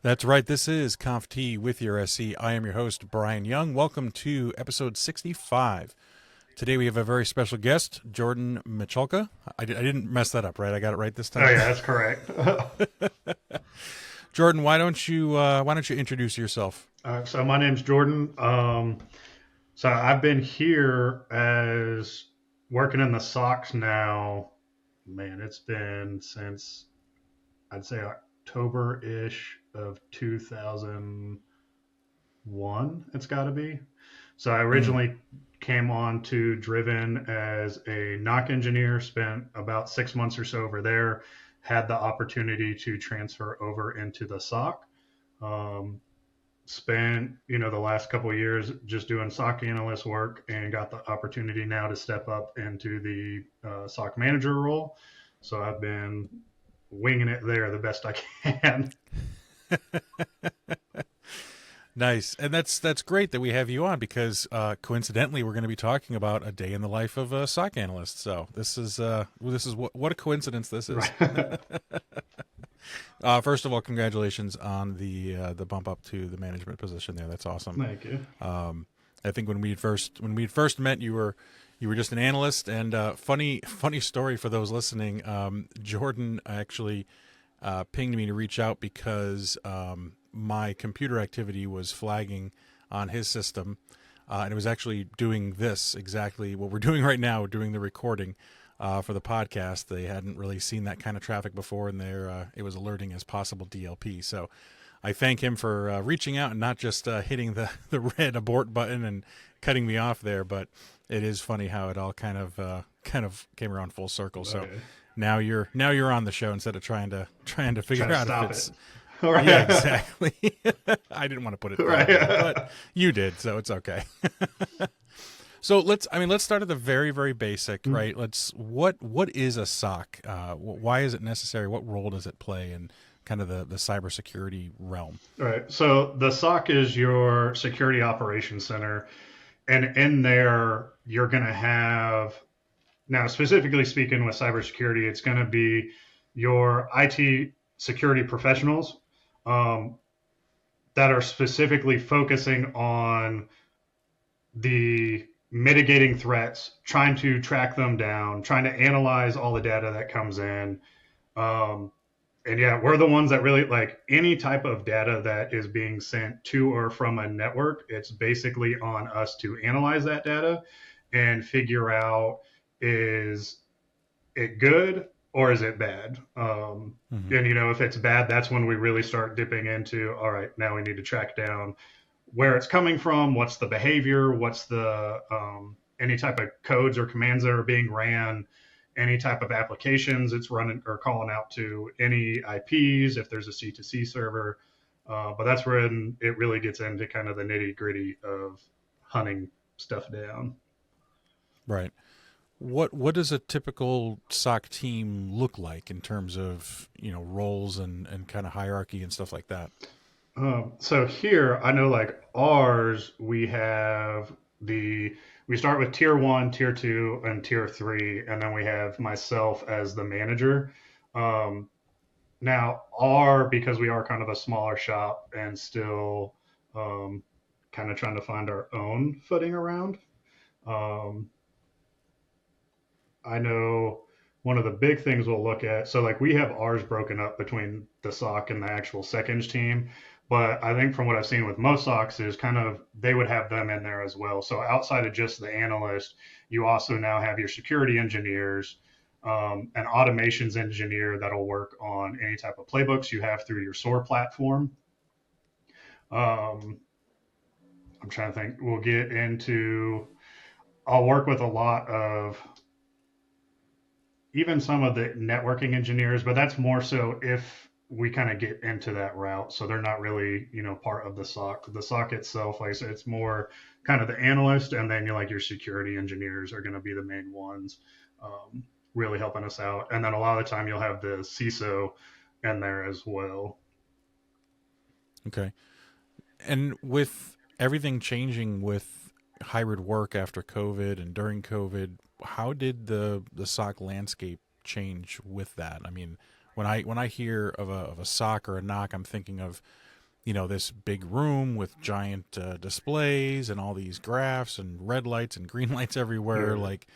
That's right. This is Conf T with your SC. I am your host, Brian Young. Welcome to episode 65. Today we have a very special guest, Jordan Michalka. I didn't mess that up, right? I got it right this Oh time. yeah, that's correct. Jordan, why don't you introduce yourself? So my name's Jordan. So I've been here as working in the SOCs now. Man, it's been since I'd say October-ish of 2001. It's got to be. So I Mm, originally came on to Driven as a knock engineer, spent about 6 months or so over there, had the opportunity to transfer over into the SOC. Spent the last couple of years just doing SOC analyst work and got the opportunity now to step up into the SOC manager role. So I've been winging it there the best I can. nice, and that's great that we have you on because coincidentally we're going to be talking about a day in the life of a SOC analyst. So this is what a coincidence this is. Right. First of all, congratulations on the bump up to the management position there. That's awesome. Thank you. I think when we first met, you were just an analyst. And funny story for those listening. Jordan actually pinged me to reach out because my computer activity was flagging on his system, and it was actually doing this exactly what we're doing right now. We're doing the recording for the podcast. They hadn't really seen that kind of traffic before, and it was alerting as possible DLP. So I thank him for reaching out and not just hitting the red abort button and cutting me off there. But it is funny how it all kind of came around full circle. So Okay. now you're on the show instead of trying to figure Trying to out if stop it's it. All right. yeah, exactly. I didn't want to put it that way, Right. but you did, so it's okay. So let's start at the very, very basic, right? What is a SOC? Why is it necessary? What role does it play in kind of the cybersecurity realm? Right. So the SOC is your security operations center. And in there, you're going to have, now specifically speaking with cybersecurity, it's going to be your IT security professionals um, that are specifically focusing on the mitigating threats, trying to track them down, trying to analyze all the data that comes in. Um, and yeah, we're the ones that really like any type of data that is being sent to or from a network. It's basically on us to analyze that data and figure out, is it good or is it bad? Hmm. And if it's bad, that's when we really start dipping into, all right, now we need to track down where it's coming from, what's the behavior, what's the any type of codes or commands that are being ran, any type of applications it's running or calling out to, any IPs if there's a C2C server. But that's when it really gets into kind of the nitty gritty of hunting stuff down. Right. What does a typical SOC team look like in terms of roles and kind of hierarchy and stuff like that? So here, I know like ours, we start with tier one, tier two, and tier three, and then we have myself as the manager. Um, Now, because we are kind of a smaller shop and still kind of trying to find our own footing around, um, I know one of the big things we'll look at. So, like, we have ours broken up between the SOC and the actual seconds team. But I think from what I've seen with most SOCs is kind of they would have them in there as well. So, outside of just the analyst, you also now have your security engineers, an automations engineer that'll work on any type of playbooks you have through your SOAR platform. Um, I'm trying to think. I'll work with a lot of even some of the networking engineers, but that's more so if we kind of get into that route. So they're not really, part of the SOC. The SOC itself, like I said, it's more kind of the analyst, and then like your security engineers are going to be the main ones, really helping us out. And then a lot of the time you'll have the CISO in there as well. Okay. And with everything changing with hybrid work after COVID and during COVID, how did the SOC landscape change with that? I mean, when I hear of a SOC or a knock, I'm thinking of this big room with giant displays and all these graphs and red lights and green lights everywhere. Yeah. Like,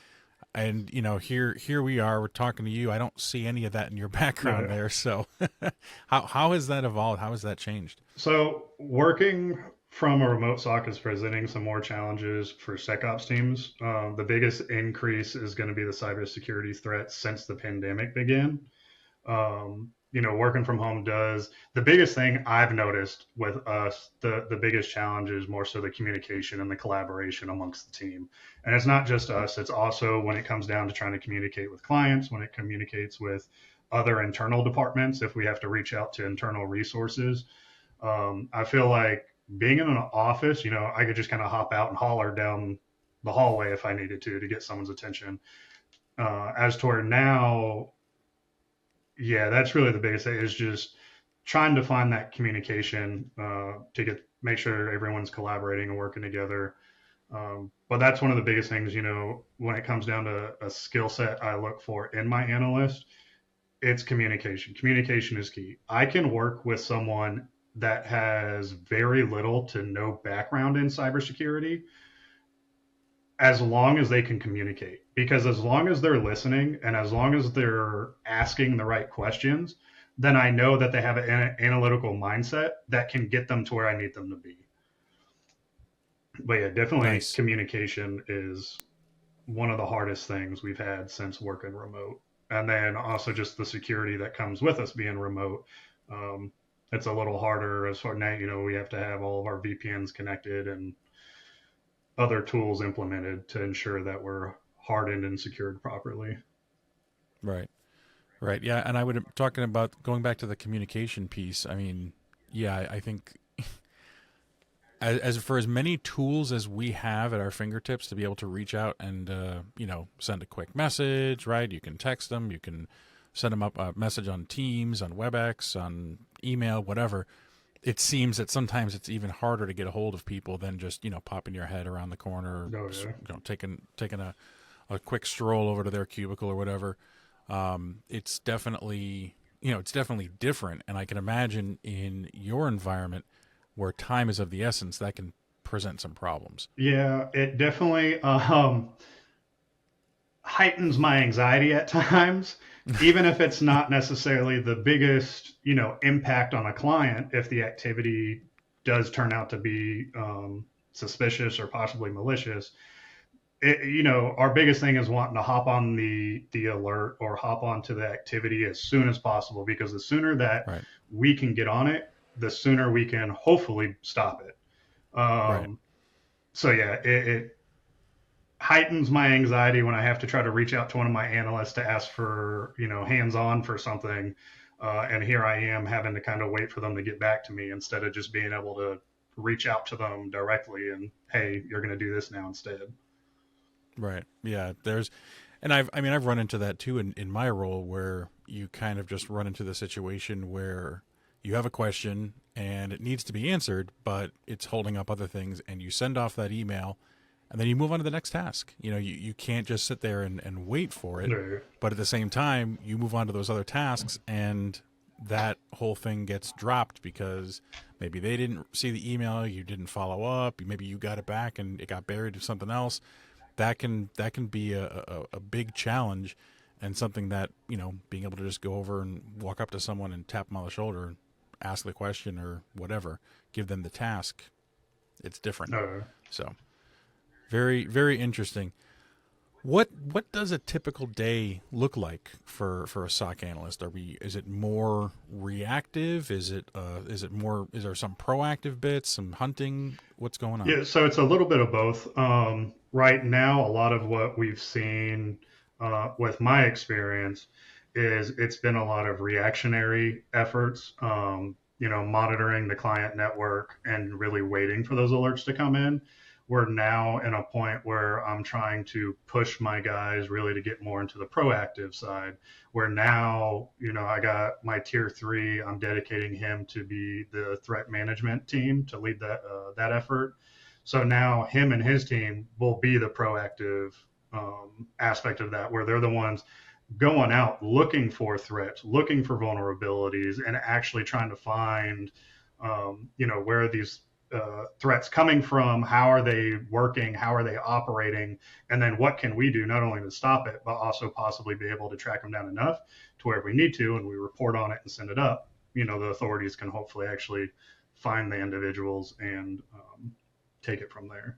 and here we are. We're talking to you. I don't see any of that in your background Yeah. there. So, how has that evolved? How has that changed? So working from a remote SOC is presenting some more challenges for SecOps teams. The biggest increase is going to be the cybersecurity threats since the pandemic began. Working from home does the biggest thing I've noticed with us. The biggest challenge is more so the communication and the collaboration amongst the team. And it's not just us, it's also when it comes down to trying to communicate with clients, when it communicates with other internal departments, if we have to reach out to internal resources. I feel like being in an office, I could just kind of hop out and holler down the hallway if I needed to get someone's attention. As toward now, yeah, that's really the biggest thing, is just trying to find that communication to make sure everyone's collaborating and working together. But that's one of the biggest things, when it comes down to a skill set I look for in my analyst, it's communication. Communication is key. I can work with someone that has very little to no background in cybersecurity as long as they can communicate. Because as long as they're listening and as long as they're asking the right questions, then I know that they have an analytical mindset that can get them to where I need them to be. But yeah, definitely Nice. communication is one of the hardest things we've had since working remote. And then also just the security that comes with us being remote. Um, it's a little harder as far now, we have to have all of our VPNs connected and other tools implemented to ensure that we're hardened and secured properly. Right. Right. Yeah. And I would talking about going back to the communication piece. I mean, yeah, I think as for as many tools as we have at our fingertips to be able to reach out and send a quick message, right? You can text them, you can send them up a message on Teams, on WebEx, on email, whatever. It seems that sometimes it's even harder to get a hold of people than just popping your head around the corner, or, Oh yeah. taking a quick stroll over to their cubicle or whatever. It's definitely it's definitely different, and I can imagine in your environment where time is of the essence, that can present some problems. Yeah, it definitely heightens my anxiety at times, even if it's not necessarily the biggest, impact on a client. If the activity does turn out to be suspicious or possibly malicious, our biggest thing is wanting to hop on the alert or hop onto the activity as soon as possible, because the sooner that Right. we can get on it, the sooner we can hopefully stop it. Right. So yeah, it heightens my anxiety when I have to try to reach out to one of my analysts to ask for, hands on for something. And here I am having to kind of wait for them to get back to me instead of just being able to reach out to them directly and, hey, you're going to do this now instead. Right. Yeah. I've run into that too in my role, where you kind of just run into the situation where you have a question and it needs to be answered, but it's holding up other things, and you send off that email and then you move on to the next task. You can't just sit there and wait for it, No. but at the same time, you move on to those other tasks, and that whole thing gets dropped because maybe they didn't see the email, you didn't follow up, maybe you got it back and it got buried in something else. That can be a big challenge, and something that being able to just go over and walk up to someone and tap them on the shoulder and ask the question or whatever, give them the task. It's different. No. So very, very interesting. What does a typical day look like for a SOC analyst? Is it more reactive? Is there some proactive bits, some hunting? What's going on? Yeah, so it's a little bit of both. Right now, a lot of what we've seen with my experience is it's been a lot of reactionary efforts, monitoring the client network and really waiting for those alerts to come in. We're now in a point where I'm trying to push my guys really to get more into the proactive side, where now, I got my tier 3, I'm dedicating him to be the threat management team to lead that effort. So now him and his team will be the proactive aspect of that, where they're the ones going out looking for threats, looking for vulnerabilities, and actually trying to find Where are these threats coming from? How are they working? How are they operating? And then what can we do not only to stop it, but also possibly be able to track them down enough to where if we need to and we report on it and send it up, the authorities can hopefully actually find the individuals and take it from there.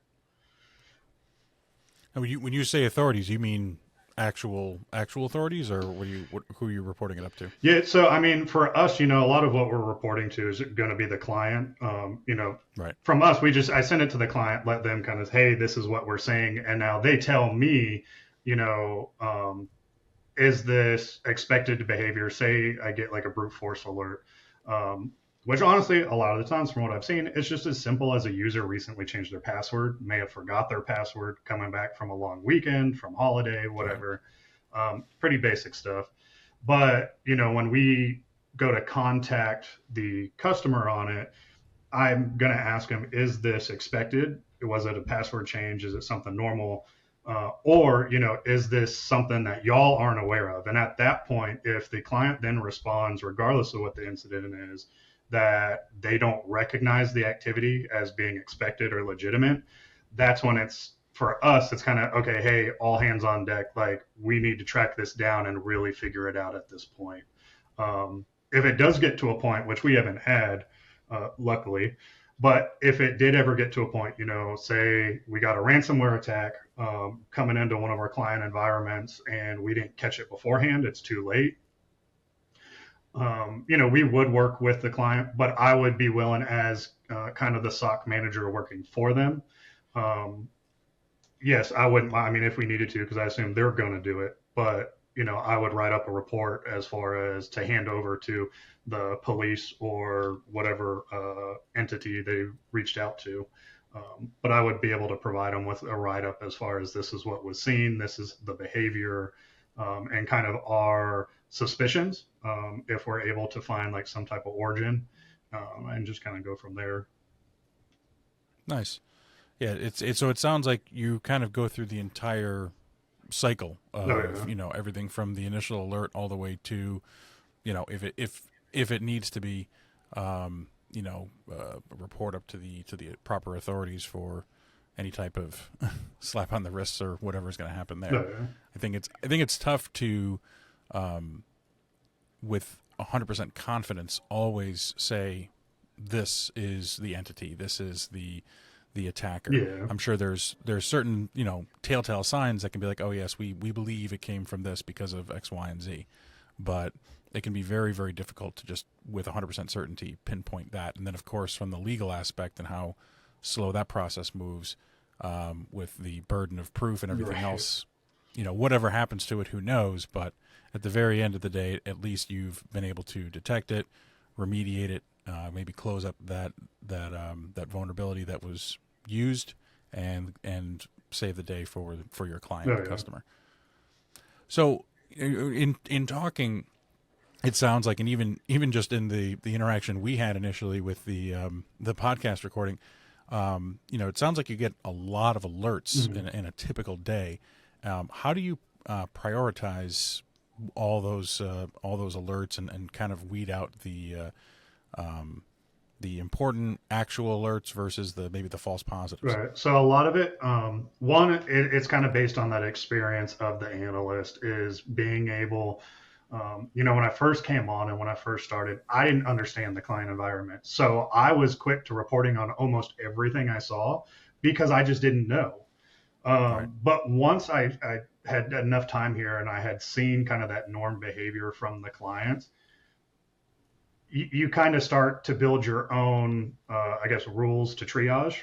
And when you say authorities, you mean actual authorities, or who are you reporting it up to? Yeah, so I mean, for us, a lot of what we're reporting to is going to be the client. Right. From us, I send it to the client, let them kind of, hey, this is what we're saying, and now they tell me, you know, is this expected behavior? Say I get like a brute force alert, which honestly, a lot of the times from what I've seen, it's just as simple as a user recently changed their password, may have forgot their password coming back from a long weekend, from holiday, whatever. Pretty basic stuff. But, when we go to contact the customer on it, I'm going to ask them, is this expected? Was it a password change? Is it something normal? Or, is this something that y'all aren't aware of? And at that point, if the client then responds, regardless of what the incident is, that they don't recognize the activity as being expected or legitimate, that's when for us, it's kind of, okay, hey, all hands on deck. Like, we need to track this down and really figure it out at this point. If it does get to a point, which we haven't had, luckily, but if it did ever get to a point, say we got a ransomware attack coming into one of our client environments and we didn't catch it beforehand, it's too late. We would work with the client, but I would be willing as kind of the SOC manager working for them. Yes, I wouldn't. I mean, if we needed to, because I assume they're going to do it. But I would write up a report as far as to hand over to the police or whatever entity they reached out to. But I would be able to provide them with a write up as far as this is what was seen, this is the behavior, and kind of our suspicions if we're able to find like some type of origin, and just kind of go from there. Nice. Yeah, so it sounds like you kind of go through the entire cycle of everything from the initial alert all the way to if it needs to be a report up to the proper authorities for any type of slap on the wrists or whatever is going to happen there. I think it's tough to with 100% confidence always say this is the entity, this is the attacker. Yeah. I'm sure there's certain telltale signs that can be like, oh yes, we believe it came from this because of X, Y, and Z, but it can be very, very difficult to just with 100% certainty pinpoint that. And then of course from the legal aspect and how slow that process moves, with the burden of proof and everything else, whatever happens to it, who knows? But at the very end of the day, at least you've been able to detect it, remediate it, maybe close up that vulnerability that was used, and save the day for your client, customer. So in talking, it sounds like, and even just in the interaction we had initially with the podcast recording, it sounds like you get a lot of alerts in a typical day. How do you prioritize all those alerts and kind of weed out the important actual alerts versus maybe the false positives? Right. So a lot of it, it's kind of based on that experience of the analyst, is being able, when I first came on and when I first started, I didn't understand the client environment. So I was quick to reporting on almost everything I saw because I just didn't know. Right. But once I had enough time here and I had seen kind of that norm behavior from the clients, you kind of start to build your own, rules to triage.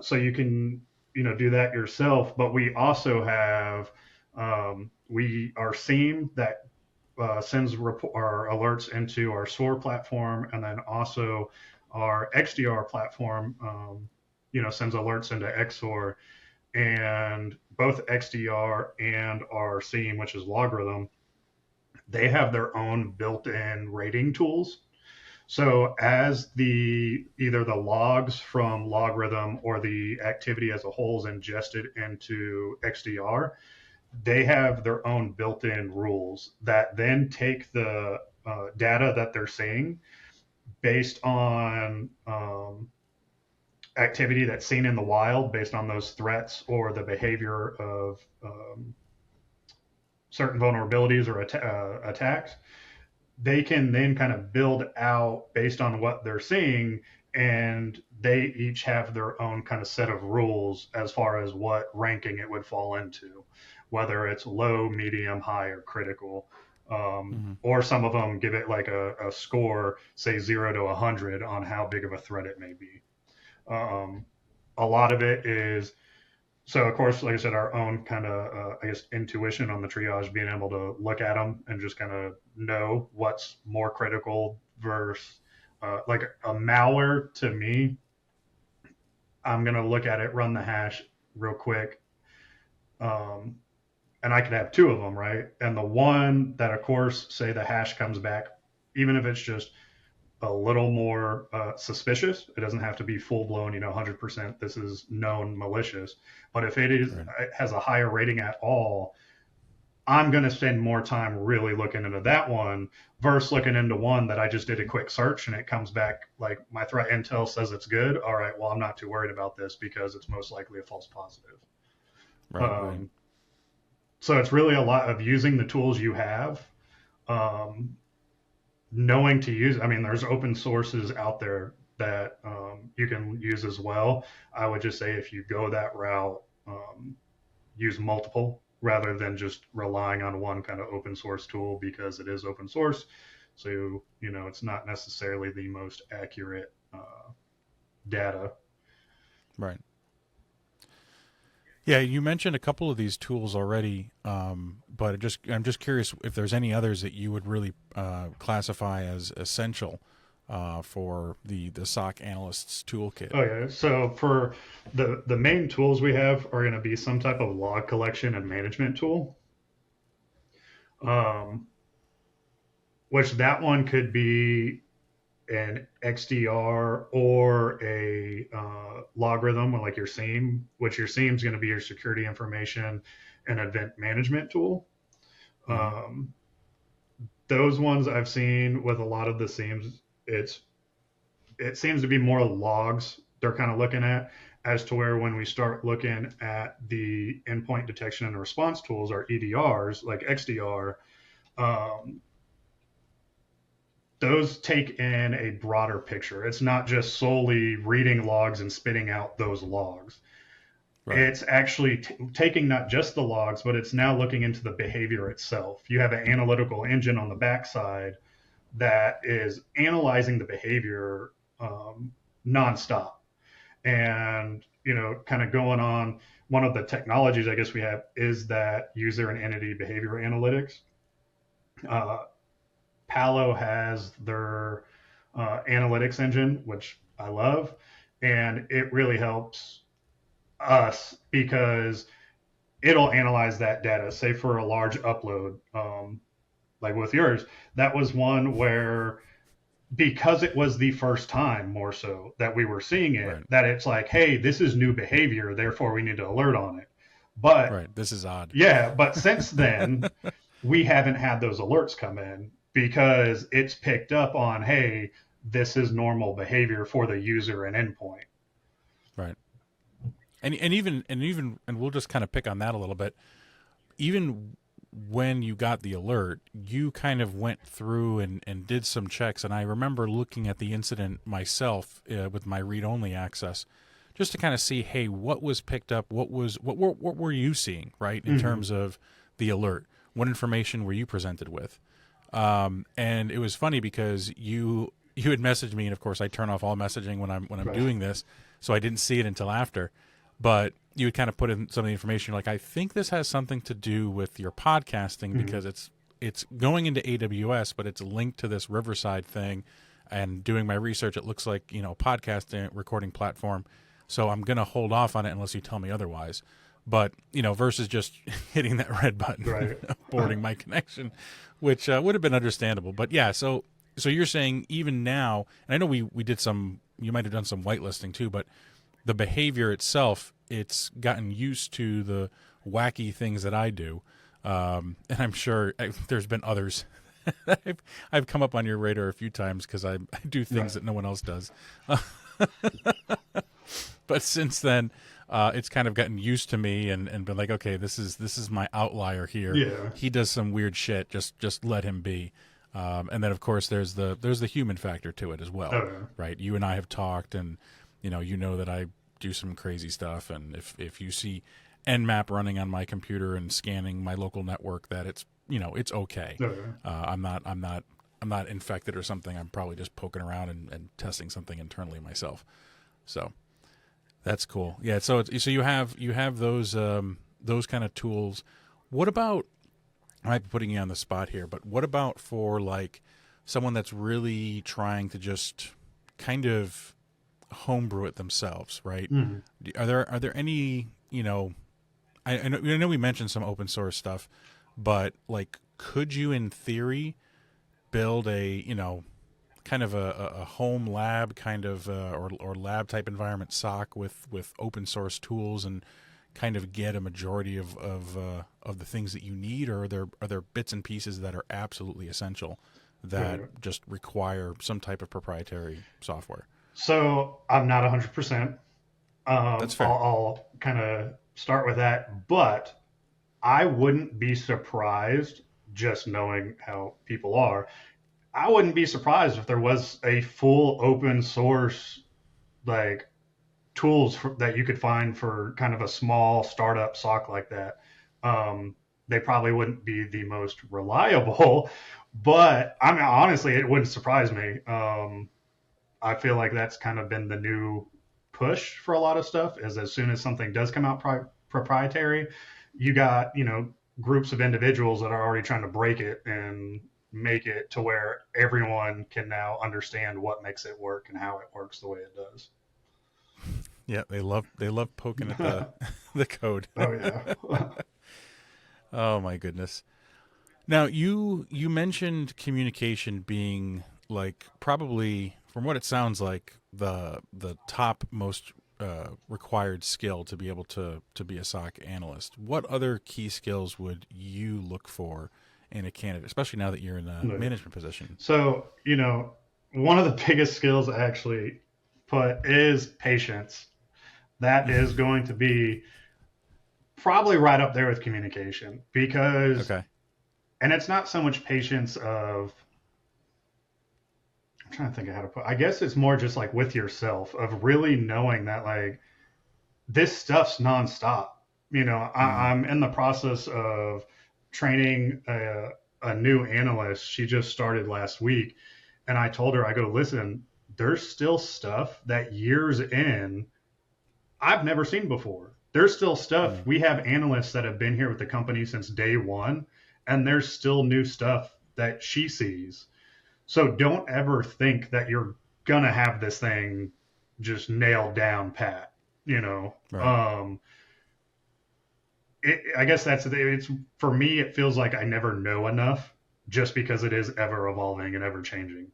So you can, do that yourself. But we also have our SIEM that sends our alerts into our SOAR platform, and then also our XDR platform, sends alerts into XOR. And both XDR and our SIEM, which is Logarithm, they have their own built-in rating tools. So as either the logs from Logarithm or the activity as a whole is ingested into XDR, they have their own built-in rules that then take the data that they're seeing, based on activity that's seen in the wild, based on those threats or the behavior of certain vulnerabilities or attacks, they can then kind of build out based on what they're seeing, and they each have their own kind of set of rules as far as what ranking it would fall into, whether it's low, medium, high, or critical. Mm-hmm. Or some of them give it like a score, say 0 to 100, on how big of a threat it may be. A lot of it is, so of course, like I said, our own kind of I guess intuition on the triage, being able to look at them and just kind of know what's more critical versus like a malware. To me, I'm gonna look at it, run the hash real quick, um, and I could have two of them, right? And the one that, of course, say the hash comes back, even if it's just a little more suspicious. It doesn't have to be full blown, 100% this is known malicious. But if it has a higher rating at all, I'm going to spend more time really looking into that one versus looking into one that I just did a quick search and it comes back like my threat intel says it's good. All right, well, I'm not too worried about this because it's most likely a false positive. Right. So it's really a lot of using the tools you have. Knowing to use, I mean, there's open sources out there that you can use as well. I would just say if you go that route, use multiple rather than just relying on one kind of open source tool, because it is open source. So, it's not necessarily the most accurate data. Right. Yeah, you mentioned a couple of these tools already, but I'm just curious if there's any others that you would really classify as essential for the SOC Analysts Toolkit. Oh yeah. So for the main tools we have are going to be some type of log collection and management tool, which that one could be an XDR or a logarithm, like your SIEM, which your SIEM is going to be your security information and event management tool. Mm-hmm. Those ones I've seen with a lot of the SIEMs, it seems to be more logs they're kind of looking at, as to where when we start looking at the endpoint detection and response tools, or EDRs, like XDR, those take in a broader picture. It's not just solely reading logs and spitting out those logs. Right. It's actually taking not just the logs, but it's now looking into the behavior itself. You have an analytical engine on the backside that is analyzing the behavior nonstop. And, kind of going on, one of the technologies I guess we have is that user and entity behavior analytics. Palo has their analytics engine, which I love, and it really helps us because it'll analyze that data. Say for a large upload, like with yours, that was one where, because it was the first time more so that we were seeing it, right, that it's like, hey, this is new behavior, therefore we need to alert on it. But right, this is odd. Yeah, but since then, we haven't had those alerts come in because it's picked up on, hey, this is normal behavior for the user and endpoint. Right. And we'll just kind of pick on that a little bit. Even when you got the alert, you kind of went through and did some checks. And I remember looking at the incident myself with my read-only access, just to kind of see, hey, what was picked up? What were you seeing, right, in terms of the alert? What information were you presented with? And it was funny because you had messaged me, and of course I turn off all messaging when I'm right, doing this, so I didn't see it until after. But you would kind of put in some of the information, like, I think this has something to do with your podcasting because it's going into AWS, but it's linked to this Riverside thing. And doing my research, it looks like, podcasting recording platform. So I'm going to hold off on it unless you tell me otherwise. But, versus just hitting that red button, right, boarding my connection, which would have been understandable. But yeah, so you're saying even now, and I know we did some, you might have done some whitelisting too, but the behavior itself, it's gotten used to the wacky things that I do. And I'm sure there's been others I've come up on your radar a few times because I do things Right. that no one else does. But since then, it's kind of gotten used to me and been like, okay, this is my outlier here. Yeah. He does some weird shit. Just let him be. And then of course there's the human factor to it as well, Oh, yeah. right? You and I have talked, and you know that I do some crazy stuff, and if you see Nmap running on my computer and scanning my local network, that it's okay. Oh, yeah. I'm not infected or something. I'm probably just poking around and testing something internally myself. So that's cool. Yeah. So you have those kind of tools. What about? I might be putting you on the spot here, but what about for like someone that's really trying to just kind of homebrew it themselves, right? Mhm. Are there any I know we mentioned some open source stuff, but like, could you in theory build a kind of a home lab kind of or lab type environment SOC with open source tools and kind of get a majority of the things that you need, or are there bits and pieces that are absolutely essential that Right. just require some type of proprietary software? So I'm not 100%. That's fair. I'll kind of start with that, but I wouldn't be surprised, just knowing how people are. I wouldn't be surprised if there was a full open source like tools that you could find for kind of a small startup SOC like that. They probably wouldn't be the most reliable, but I mean, honestly, it wouldn't surprise me. I feel like that's kind of been the new push for a lot of stuff. Is as soon as something does come out proprietary, you got groups of individuals that are already trying to break it and make it to where everyone can now understand what makes it work and how it works the way it does. Yeah, they love poking at the the code. Oh yeah. Oh my goodness. Now you mentioned communication being like probably from what it sounds like the top most required skill to be able to be a SOC analyst. What other key skills would you look for in a candidate, especially now that you're in a Right. management position? So, one of the biggest skills I actually put is patience. That is going to be probably right up there with communication because, Okay. and it's not so much patience of, I'm trying to think of how to put, I guess it's more just like with yourself of really knowing that like this stuff's nonstop. Mm, I'm in the process of training a new analyst. She just started last week. And I told her, I go, listen, there's still stuff that years in I've never seen before. There's still stuff. mm. We have analysts that have been here with the company since day one, and there's still new stuff that she sees. So don't ever think that you're going to have this thing just nailed down pat. You know, Right. um, I guess it's for me. It feels like I never know enough, just because it is ever evolving and ever changing.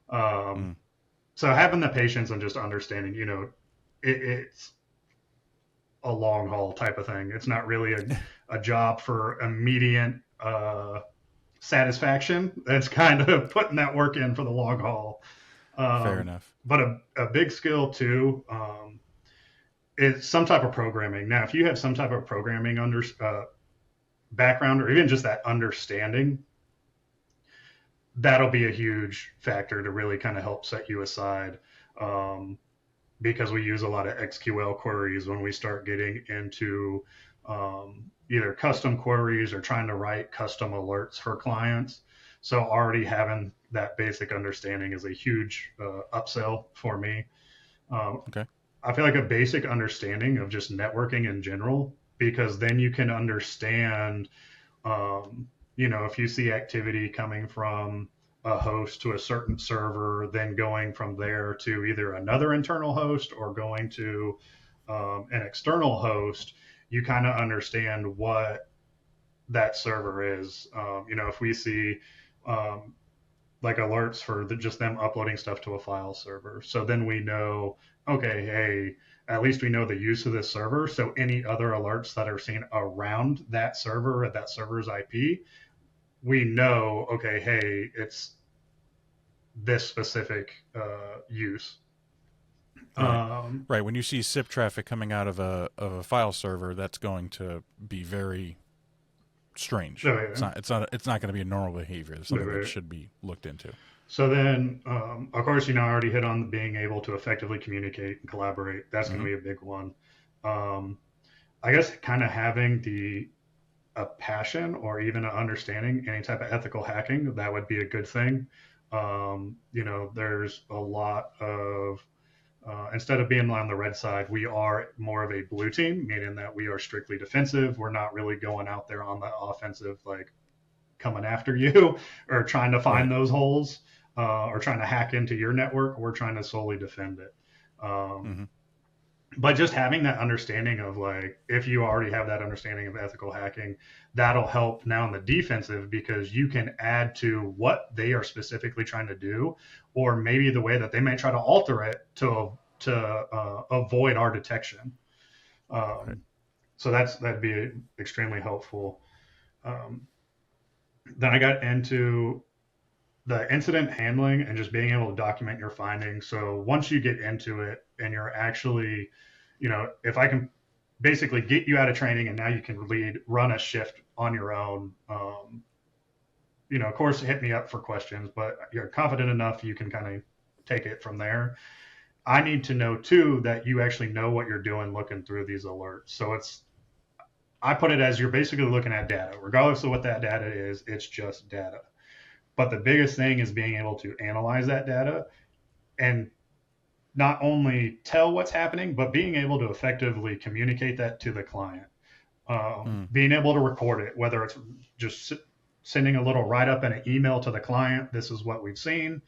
Um, Mm. so having the patience and just understanding, it's a long haul type of thing. It's not really a job for immediate satisfaction. It's kind of putting that work in for the long haul. Fair Um, enough. but a big skill too is some type of programming. Now, if you have some type of programming background or even just that understanding, that'll be a huge factor to really kind of help set you aside. Um, because we use a lot of XQL queries when we start getting into either custom queries or trying to write custom alerts for clients. So already having that basic understanding is a huge upsell for me. Um, Okay. I feel like a basic understanding of just networking in general, because then you can understand if you see activity coming from a host to a certain server, then going from there to either another internal host or going to an external host, you kind of understand what that server is. If we see um, like alerts for just them uploading stuff to a file server, so then we know, okay, hey, at least we know the use of this server. So any other alerts that are seen around that server at that server's IP, we know, okay, hey, it's this specific use. Right. Right. When you see SIP traffic coming out of a file server, that's going to be very strange. Oh, It's not going to be a normal behavior. It's something that yeah. should be looked into. So then, of course, I already hit on being able to effectively communicate and collaborate. That's going Mm-hmm. to be a big one. Um, I guess kind of having a passion or even an understanding any type of ethical hacking, that would be a good thing. There's a lot of instead of being on the red side, we are more of a blue team, meaning that we are strictly defensive. We're not really going out there on the offensive, like coming after you or trying to find Right. those holes or trying to hack into your network. We're trying to solely defend it. Mm-hmm. But just having that understanding of like, if you already have that understanding of ethical hacking, that'll help now in the defensive because you can add to what they are specifically trying to do, or maybe the way that they may try to alter it to avoid our detection. Right. So that'd be extremely helpful. Um, then I got into the incident handling and just being able to document your findings. So once you get into it and you're actually, if I can basically get you out of training and now you can run a shift on your own, of course, hit me up for questions, but you're confident enough you can kind of take it from there. I need to know too that you actually know what you're doing looking through these alerts. So I put it as you're basically looking at data, regardless of what that data is, it's just data. But the biggest thing is being able to analyze that data and not only tell what's happening, but being able to effectively communicate that to the client. Mm. Being able to record it, whether it's just sending a little write up in an email to the client, this is what we've seen.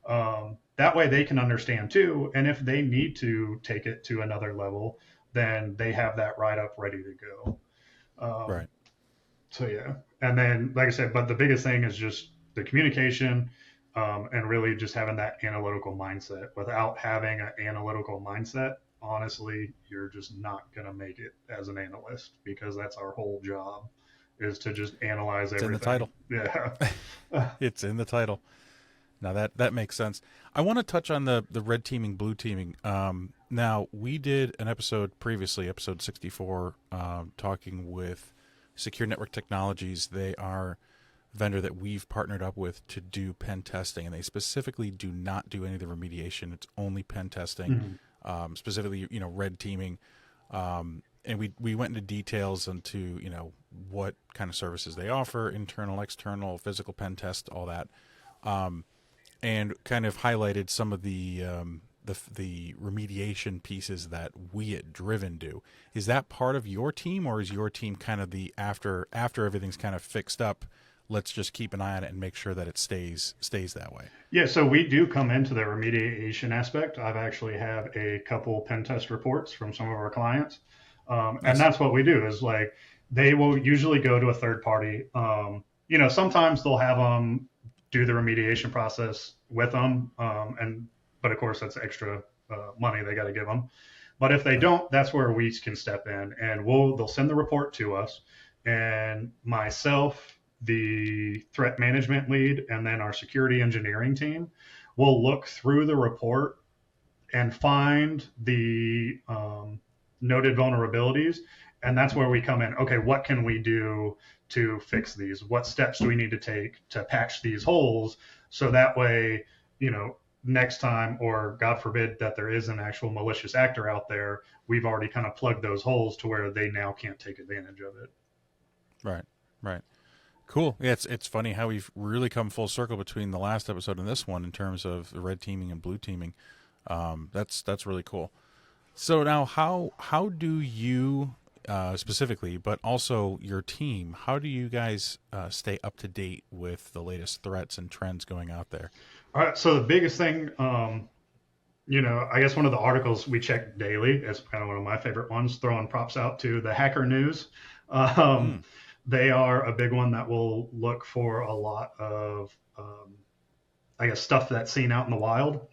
That way they can understand too. And if they need to take it to another level, then they have that write up ready to go. Um, Right. so yeah, and then like I said, but the biggest thing is just the communication and really just having that analytical mindset. Without having an analytical mindset, honestly, you're just not gonna make it as an analyst because that's our whole job is to just analyze It's in the everything. title. Yeah. It's in the title. Now that makes sense. I want to touch on the red teaming, blue teaming. Now we did an episode previously, episode 64, talking with Secure Network Technologies. They are a vendor that we've partnered up with to do pen testing, and they specifically do not do any of the remediation. It's only pen testing, Mhm. specifically red teaming. And we went into details into what kind of services they offer, internal, external, physical pen test, all that. And kind of highlighted some of the remediation pieces that we at Driven do. Is that part of your team, or is your team kind of the after everything's kind of fixed up? Let's just keep an eye on it and make sure that it stays that way. Yeah, so we do come into the remediation aspect. I've actually have a couple pen test reports from some of our clients, and Nice. that's what we do. Is like they will usually go to a third party. Sometimes they'll have them do the remediation process with them, but of course that's extra money they got to give them. But if they Right. don't, that's where we can step in, and they'll send the report to us, and myself, the threat management lead, and then our security engineering team will look through the report and find the noted vulnerabilities. And that's where we come in. Okay, what can we do to fix these? What steps do we need to take to patch these holes so that way, next time, or God forbid that there is an actual malicious actor out there, we've already kind of plugged those holes to where they now can't take advantage of it. Right. Right. Cool. Yeah, it's funny how we've really come full circle between the last episode and this one in terms of the red teaming and blue teaming. That's really cool. So now, how do you specifically, but also your team, how do you guys stay up to date with the latest threats and trends going out there? All right. So the biggest thing, I guess one of the articles we check daily is kind of one of my favorite ones, throwing props out to the Hacker News. Um, Mm, they are a big one that will look for a lot of, I guess, stuff that's seen out in the wild.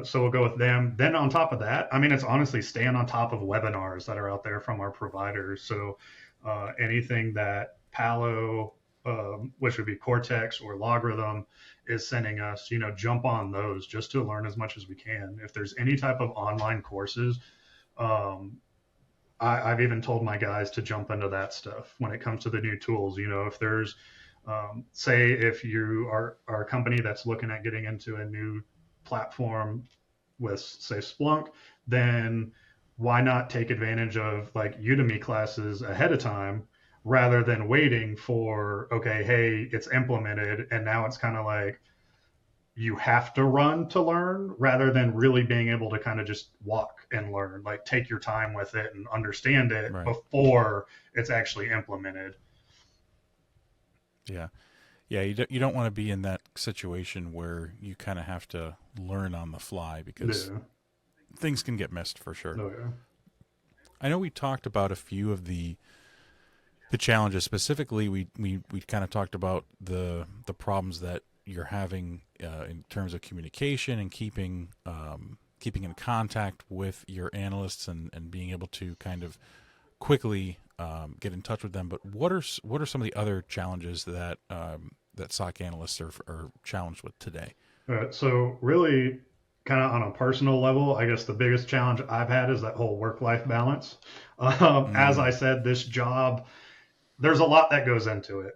So we'll go with them. Then on top of that, I mean, it's honestly staying on top of webinars that are out there from our providers. So anything that Palo, which would be Cortex or Logarithm, is sending us, jump on those just to learn as much as we can. If there's any type of online courses, um, I've even told my guys to jump into that stuff when it comes to the new tools. If there's, say, if you are a company that's looking at getting into a new platform with, say, Splunk, then why not take advantage of like Udemy classes ahead of time rather than waiting for, okay, hey, it's implemented and now it's kind of like you have to run to learn rather than really being able to kind of just walk and learn, like take your time with it and understand it Right. before it's actually implemented. Yeah. Yeah, you don't want to be in that situation where you kind of have to learn on the fly because Yeah. things can get missed for sure. Oh, yeah. I know we talked about a few of the challenges. Specifically, we kind of talked about the problems that you're having in terms of communication and keeping in contact with your analysts and being able to kind of quickly get in touch with them. But what are some of the other challenges that that SOC analysts are challenged with today? So really, kind of on a personal level, I guess the biggest challenge I've had is that whole work-life balance. As I Mm, said, this job, there's a lot that goes into it.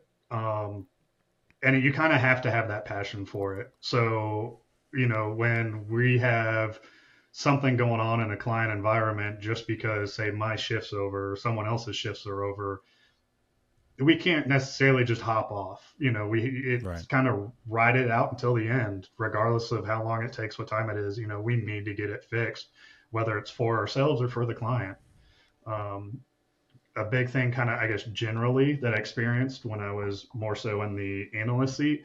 And you kind of have to have that passion for it. So, when we have something going on in a client environment, just because, say, my shift's over or someone else's shifts are over, we can't necessarily just hop off. It's right. kind of ride it out until the end, regardless of how long it takes, what time it is. We need to get it fixed, whether it's for ourselves or for the client. Um, a big thing, kind of, I guess, generally that I experienced when I was more so in the analyst seat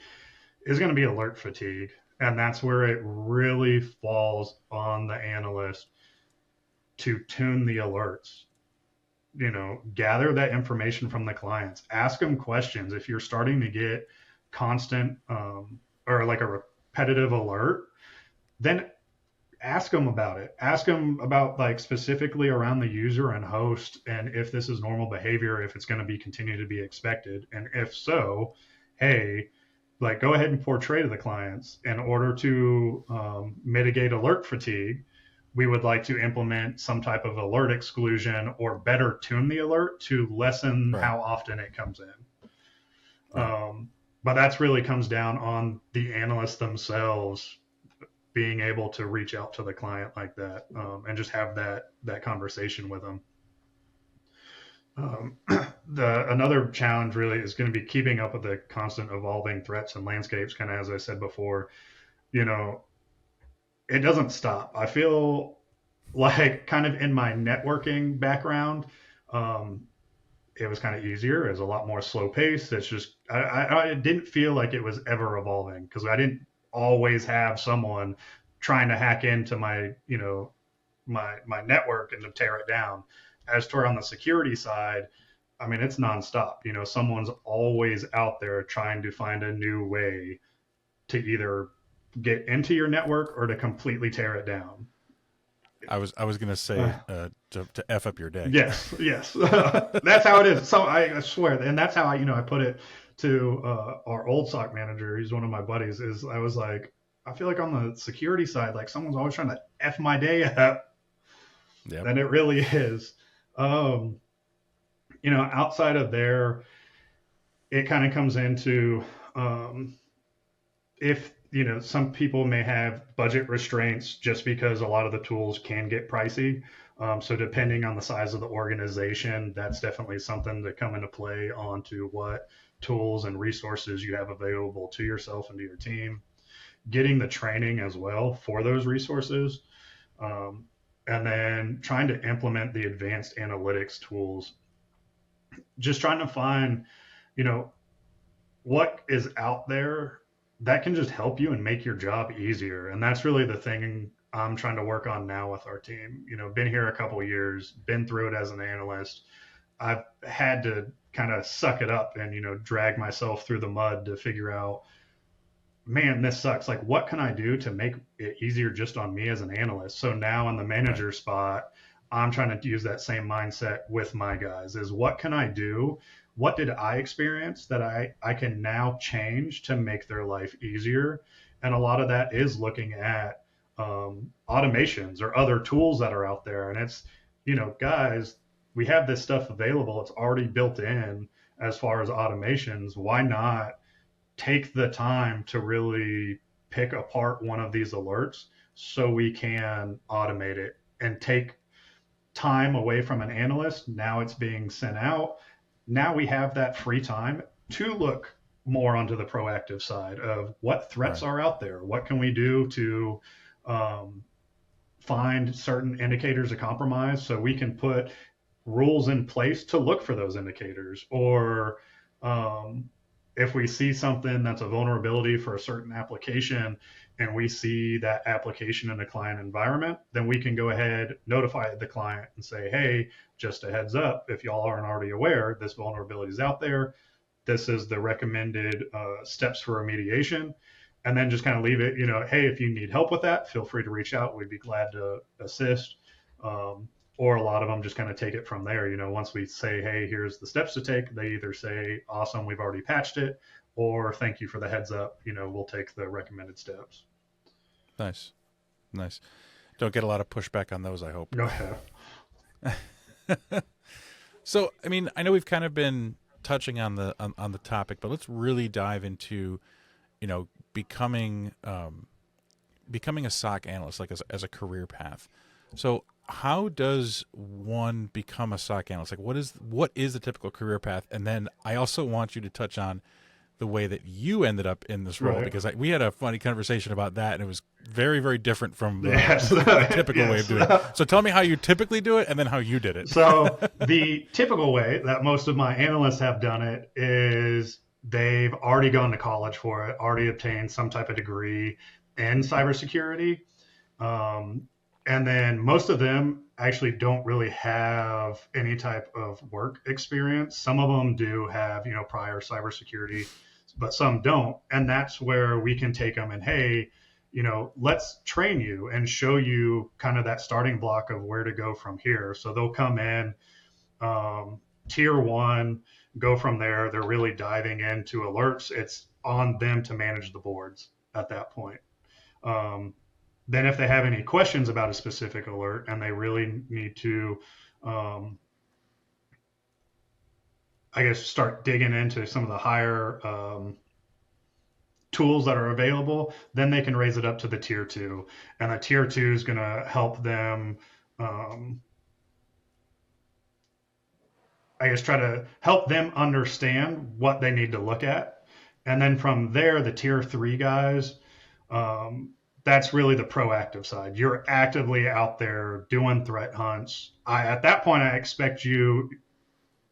is going to be alert fatigue. And that's where it really falls on the analyst to tune the alerts. Gather that information from the clients, ask them questions. If you're starting to get constant or like a repetitive alert, then ask them about it. Ask them about like specifically around the user and host, and if this is normal behavior, if it's going to be continue to be expected, and if so, hey, like go ahead and portray to the clients in order to mitigate alert fatigue. We would like to implement some type of alert exclusion or better tune the alert to lessen Right. how often it comes in. Right. But that's really comes down on the analysts themselves being able to reach out to the client like that and just have that conversation with them. The another challenge really is going to be keeping up with the constant evolving threats and landscapes. Kind of as I said before, you know, it doesn't stop. I feel like kind of in my networking background, um, it was kind of easier. It was a lot more slow paced. It's just I didn't feel like it was ever evolving because I didn't always have someone trying to hack into my my network and to tear it down. As to on the security side, I mean it's nonstop. Someone's always out there trying to find a new way to either get into your network or to completely tear it down. I was gonna say to f up your day. Yes, yes, that's how it is. So I swear, and that's how I put it to our old SOC manager. He's one of my buddies. Is I was like, I feel like on the security side, like someone's always trying to f my day up, Yep. and it really is. Um, outside of there, it kind of comes into if some people may have budget restraints just because a lot of the tools can get pricey. So depending on the size of the organization, that's definitely something to come into play onto what tools and resources you have available to yourself and to your team. Getting the training as well for those resources, um, and then trying to implement the advanced analytics tools. Just trying to find, you know, what is out there that can just help you and make your job easier. And that's really the thing I'm trying to work on now with our team. Been here a couple of years, been through it as an analyst. I've had to kind of suck it up and, drag myself through the mud to figure out, man, this sucks. Like, what can I do to make it easier just on me as an analyst? So now in the Right. manager spot, I'm trying to use that same mindset with my guys is what can I do what did I experience that I can now change to make their life easier? And a lot of that is looking at automations or other tools that are out there. And it's, guys, we have this stuff available. It's already built in as far as automations. Why not take the time to really pick apart one of these alerts so we can automate it and take time away from an analyst? Now it's being sent out. Now we have that free time to look more onto the proactive side of what threats Right. are out there. What can we do to um, find certain indicators of compromise so we can put rules in place to look for those indicators? Or um, if we see something that's a vulnerability for a certain application and we see that application in a client environment, then we can go ahead, notify the client and say, hey, just a heads up, if y'all aren't already aware, this vulnerability is out there. This is the recommended steps for remediation. And then just kind of leave it, hey, if you need help with that, feel free to reach out. We'd be glad to assist. Or a lot of them just kind of take it from there. Once we say, hey, here's the steps to take, they either say, awesome, we've already patched it, or thank you for the heads up. We'll take the recommended steps. Nice. Nice. Don't get a lot of pushback on those, I hope. No. So, I mean, I know we've kind of been touching on the topic, but let's really dive into, becoming becoming a SOC analyst, like as a career path. So, how does one become a SOC analyst? Like, what is the typical career path? And then I also want you to touch on the way that you ended up in this role, Right. because we had a funny conversation about that, and it was very, very different from Yes. the typical way Yes. of doing it. So tell me how you typically do it, and then how you did it. So the typical way that most of my analysts have done it is they've already gone to college for it, already obtained some type of degree in cybersecurity. And then most of them actually don't really have any type of work experience. Some of them do have, prior cybersecurity, but some don't. And that's where we can take them and, hey, let's train you and show you kind of that starting block of where to go from here. So they'll come in tier one, go from there. They're really diving into alerts. It's on them to manage the boards at that point. Then if they have any questions about a specific alert and they really need to, I guess, start digging into some of the higher tools that are available, then they can raise it up to the tier two. And the tier two is going to help them, I guess, try to help them understand what they need to look at. And then from there, the tier three guys, that's really the proactive side. You're actively out there doing threat hunts. At that point, I expect you,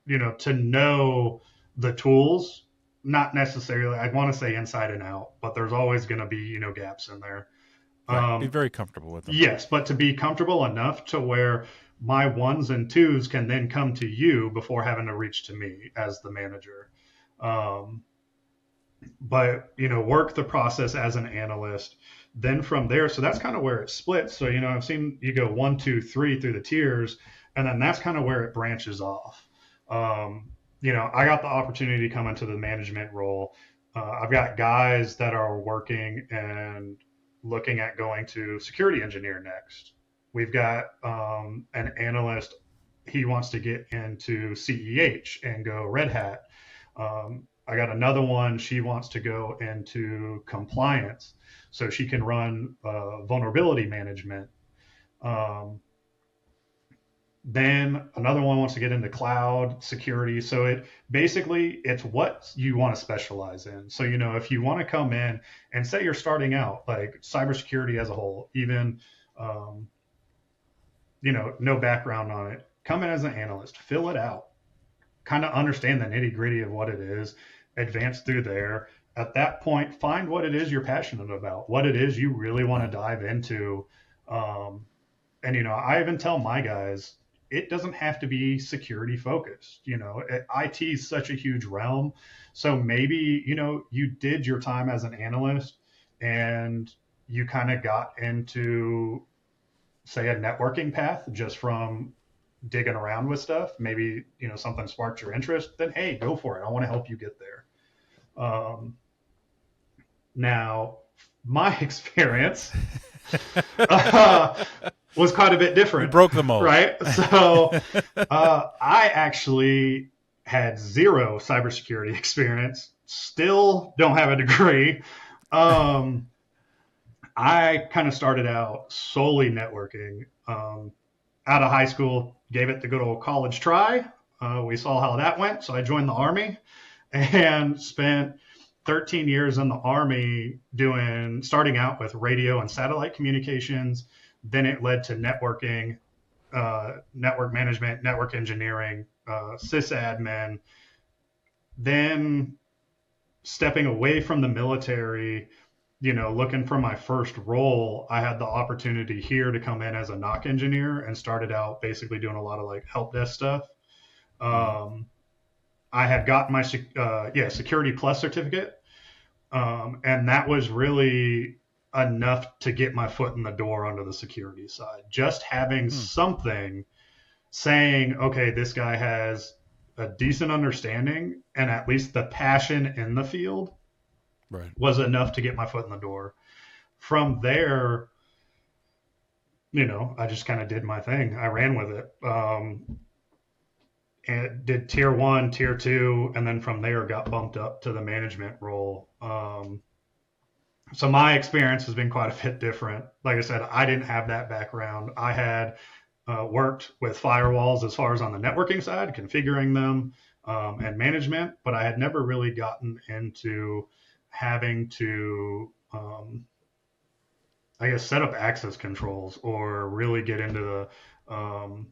to know the tools, not necessarily, I'd want to say inside and out, but there's always going to be, gaps in there. Right. Be very comfortable with them. Yes, but to be comfortable enough to where my ones and twos can then come to you before having to reach to me as the manager. But, work the process as an analyst. Then from there, so that's kind of where it splits. So, I've seen you go 1, 2, 3 through the tiers, and then that's kind of where it branches off. I got the opportunity to come into the management role. I've got guys that are working and looking at going to security engineer next. We've got an analyst. He wants to get into CEH and go Red Hat. I got another one. She wants to go into compliance so she can run vulnerability management. Then another one wants to get into cloud security. So it's what you want to specialize in. So, if you want to come in and say you're starting out like cybersecurity as a whole, even, no background on it, come in as an analyst, fill it out, kind of understand the nitty gritty of what it is, advance through there. At that point, find what it is you're passionate about, what it is you really want to dive into. And, I even tell my guys, it doesn't have to be security focused. IT is such a huge realm. So maybe, you did your time as an analyst and you kind of got into, say, a networking path just from digging around with stuff, maybe, something sparked your interest, then hey, go for it. I want to help you get there. Now, my experience uh, was quite a bit You different, broke the mold. right? So I actually had zero cybersecurity experience, still don't have a degree. Um, I kind of started out solely networking. Out of high school, gave it the good old college try. We saw how that went, so I joined the Army and spent 13 years in the Army starting out with radio and satellite communications. Then it led to networking, network management, network engineering, sysadmin. Then stepping away from the military, looking for my first role, I had the opportunity here to come in as a NOC engineer and started out basically doing a lot of like help desk stuff. I had gotten my Security Plus certificate, and that was really enough to get my foot in the door onto the security side. Just having something saying, okay, this guy has a decent understanding and at least the passion in the field Right. was enough to get my foot in the door. From there, I just kind of did my thing. I ran with it. And did tier 1, tier 2, and then from there got bumped up to the management role. So my experience has been quite a bit different. Like I said, I didn't have that background. I had worked with firewalls as far as on the networking side, configuring them, and management, but I had never really gotten into having to, set up access controls or really get into the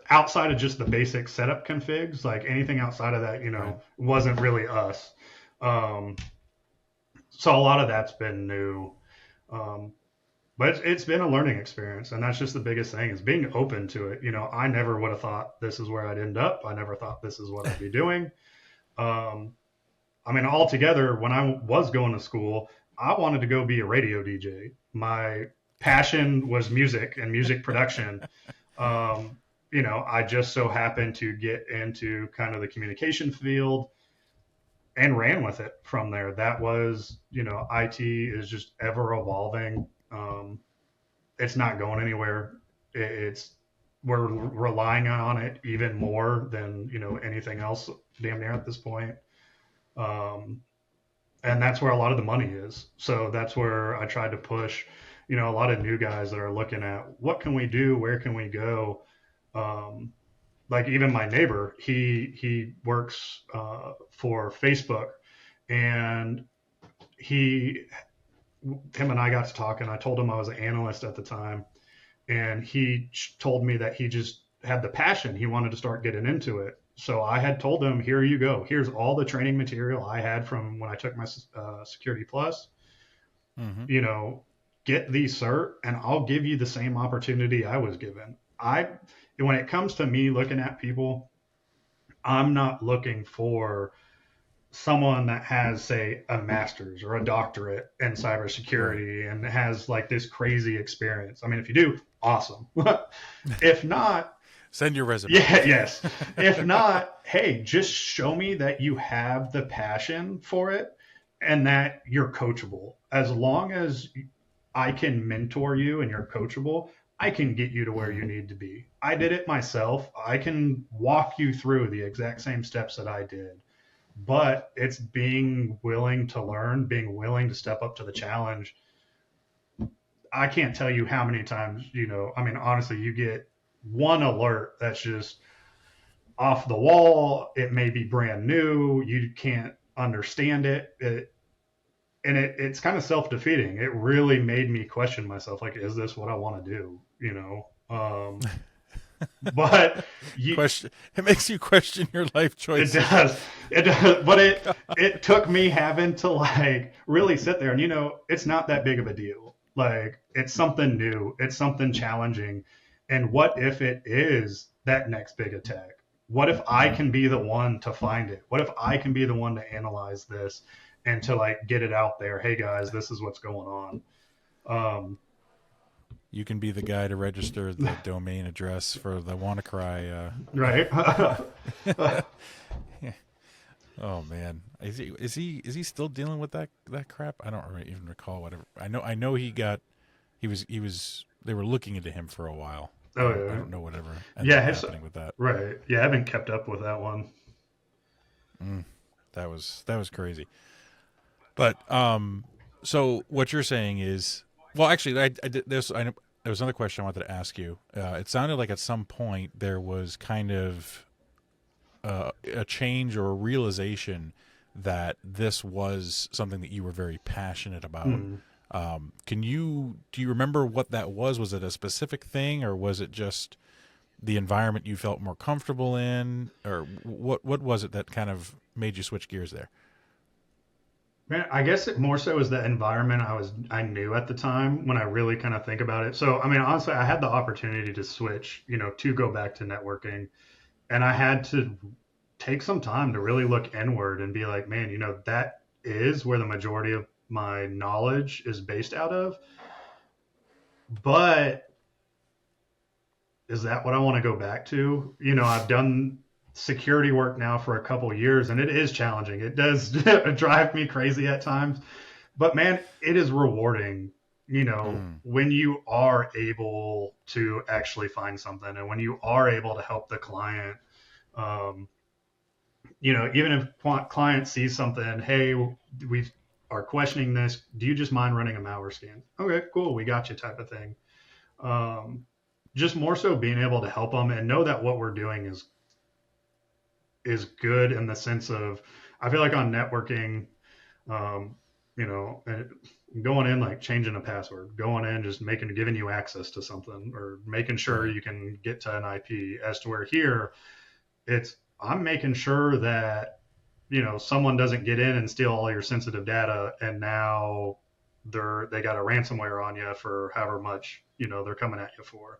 outside of just the basic setup configs. Like anything outside of that, wasn't really us. So a lot of that's been new. But it's been a learning experience, and that's just the biggest thing is being open to it. I never would have thought this is where I'd end up. I never thought this is what I'd be doing. Altogether, when I was going to school, I wanted to go be a radio DJ. My passion was music and music production. I just so happened to get into kind of the communication field and ran with it from there. That was, IT is just ever evolving. It's not going anywhere. We're relying on it even more than anything else damn near at this point. And that's where a lot of the money is. So that's where I tried to push, a lot of new guys that are looking at what can we do, where can we go. Like even my neighbor, he works for Facebook, and him and I got to talking. I told him I was an analyst at the time, and he told me that he just had the passion. He wanted to start getting into it. So I had told him, here you go. Here's all the training material I had from when I took my Security Plus. Get the cert, and I'll give you the same opportunity I was given. When it comes to me looking at people, I'm not looking for someone that has, say, a master's or a doctorate in cybersecurity and has like this crazy experience. If you do, awesome. If not, send your resume. Yeah, yes. If not, hey, just show me that you have the passion for it and that you're coachable. As long as I can mentor you and you're coachable, I can get you to where you need to be. I did it myself. I can walk you through the exact same steps that I did. But it's being willing to learn, being willing to step up to the challenge. I can't tell you how many times, honestly, you get one alert that's just off the wall. It may be brand new. You can't understand it. It's kind of self-defeating. It really made me question myself. Like, is this what I want to do? But it makes you question your life choices. It does. But it took me having to like really sit there, and it's not that big of a deal. Like, it's something new. It's something challenging. And what if it is that next big attack? What if I can be the one to find it? What if I can be the one to analyze this and to like get it out there? Hey guys, this is what's going on. You can be the guy to register the domain address for the WannaCry. Right. Oh man, is he still dealing with that crap? I don't even recall whatever. I know he was they were looking into him for a while. Oh I yeah. don't know whatever ended Yeah. up happening with that. Right. Yeah. I haven't kept up with that one. That was crazy. But so what you're saying is, well, actually, I did this. There was another question I wanted to ask you. It sounded like at some point there was kind of a change or a realization that this was something that you were very passionate about. Do you remember what that was? Was it a specific thing, or was it just the environment you felt more comfortable in, or what was it that kind of made you switch gears there? Man, I guess it more so is the environment I knew at the time when I really kind of think about it. So, I mean, honestly, I had the opportunity to switch, to go back to networking, and I had to take some time to really look inward and be like, man, that is where the majority of my knowledge is based out of. But is that what I want to go back to? I've done security work now for a couple of years, and it is challenging. It does drive me crazy at times, but man, it is rewarding. When you are able to actually find something, and when you are able to help the client. Even if client sees something, hey, we are questioning this. Do you just mind running a malware scan? Okay, cool, we got you, type of thing. Just more so being able to help them and know that what we're doing is good in the sense of, I feel like on networking, and going in, like changing a password, going in, just giving you access to something, or making sure Right. you can get to an IP. As to where here, I'm making sure that someone doesn't get in and steal all your sensitive data, and now they got a ransomware on you for however much they're coming at you for.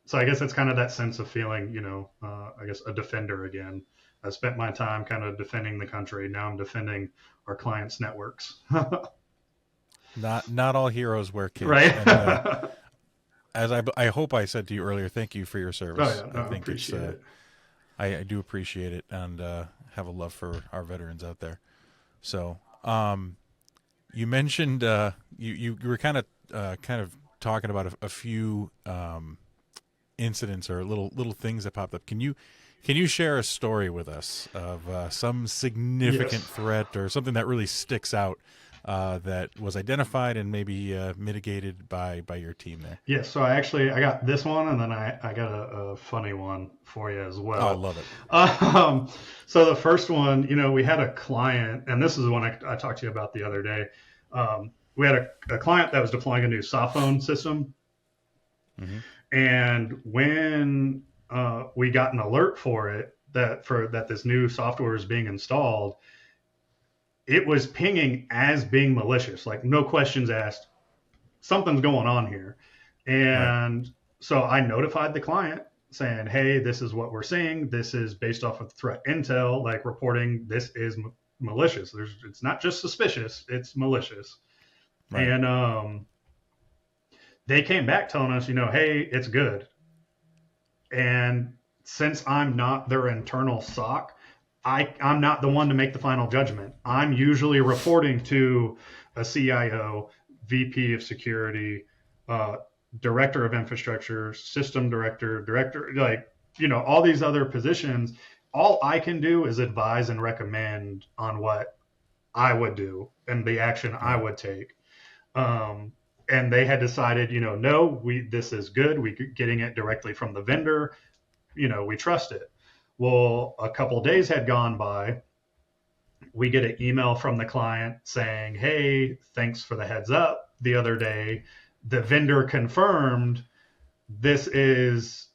So I guess it's kind of that sense of feeling, I guess a defender again. I spent my time kind of defending the country. Now I'm defending our clients' networks. Not all heroes wear capes. Right. And Oh as I hope I said to you earlier, thank you for your service. yeah, no, I I think it's appreciate it. I do appreciate it, and have a love for our veterans out there. So, you mentioned you were kind of talking about a few incidents or little things that popped up. Can you share a story with us of some significant Yes. threat or something that really sticks out that was identified and maybe mitigated by your team there? Yes. So I got this one, and then I got a funny one for you as Oh, I well. love it. Um, so the first one, we had a client, and this is the one I talked to you about the other day. We had a client that was deploying a new soft phone system, Mm-hmm. and when we got an alert for it that this new software is being installed, it was pinging as being malicious, like no questions asked. Something's going on here, Right. and so I notified the client saying, hey, this is what we're seeing. This is based off of threat intel, like reporting this is malicious. It's not just suspicious, it's malicious. Right. And they came back telling us, hey, it's good. And since I'm not their internal SOC, I'm not the one to make the final judgment. I'm usually reporting to a CIO, VP of security, uh, director of infrastructure, system director, like, all these other positions. All I can do is advise and recommend on what I would do and the action I Right. would take. Um, and they had decided, no, this is good. We getting it directly from the vendor. We trust it. Well, a couple of days had gone by. We get an email from the client saying, hey, thanks for the heads up the other day. The vendor confirmed this is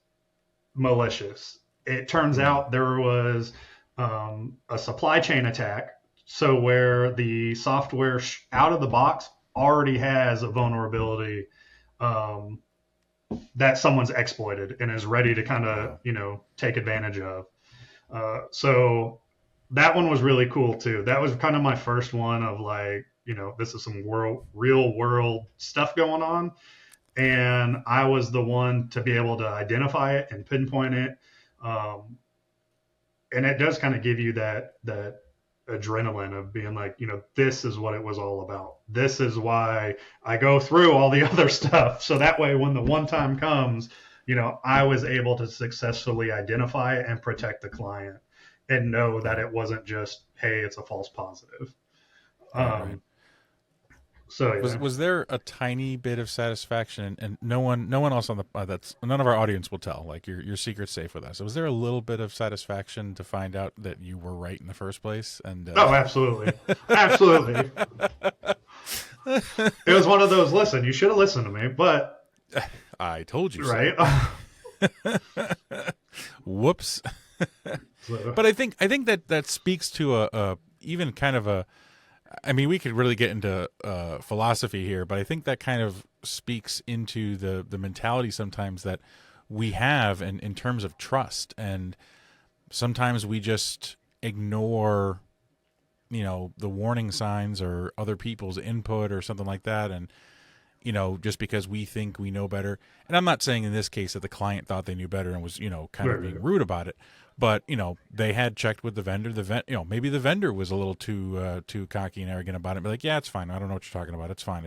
malicious. It turns Mm. out there was a supply chain attack. So, where the software out of the box already has a vulnerability um, that someone's exploited and is ready to kind of, Wow. take advantage of. So that one was really cool too. That was kind of my first one of like, this is some real world stuff going on. And I was the one to be able to identify it and pinpoint it. And it does kind of give you that adrenaline of being like, this is what it was all about. This is why I go through all the other stuff. So that way, when the one time comes, I was able to successfully identify it and protect the client and know that it wasn't just, hey, it's a false positive. Right. So yeah. Was there a tiny bit of satisfaction, and no one else on the none of our audience will tell, like your secret's safe with us. So was there a little bit of satisfaction to find out that you were right in the first place? And oh, absolutely, absolutely. It was one of those. Listen, you should have listened to me, but I told you, right? Whoops. But I think that speaks to a even kind of a. I mean, we could really get into philosophy here, but I think that kind of speaks into the mentality sometimes that we have in terms of trust. And sometimes we just ignore, the warning signs or other people's input or something like that. And, just because we think we know better. And I'm not saying in this case that the client thought they knew better and was, kind of being rude about it. But, they had checked with the vendor. Maybe the vendor was a little too cocky and arrogant about it. But like, yeah, it's fine. I don't know what you're talking about. It's fine.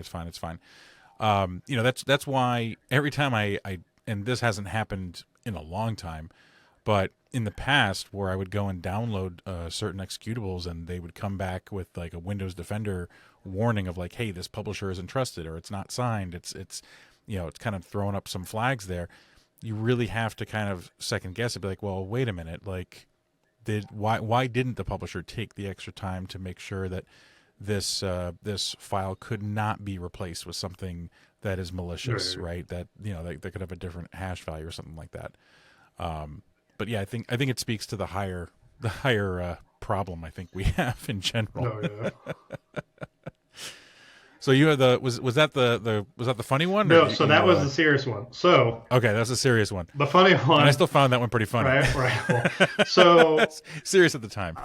That's why every time I and this hasn't happened in a long time, but in the past where I would go and download certain executables and they would come back with like a Windows Defender warning of like, hey, this publisher isn't trusted or it's not signed. It's kind of throwing up some flags there. You really have to kind of second guess it, be like, well, wait a minute, like, why didn't the publisher take the extra time to make sure that this file could not be replaced with something that is malicious, right? That that could have a different hash value or something like that. But yeah, I think it speaks to the higher problem I think we have in general. Oh, yeah. So you had was that the funny one? No, so that was the serious one. So okay, that's a serious one. The funny one. And I still found that one pretty funny. Right. Well, so serious at the time.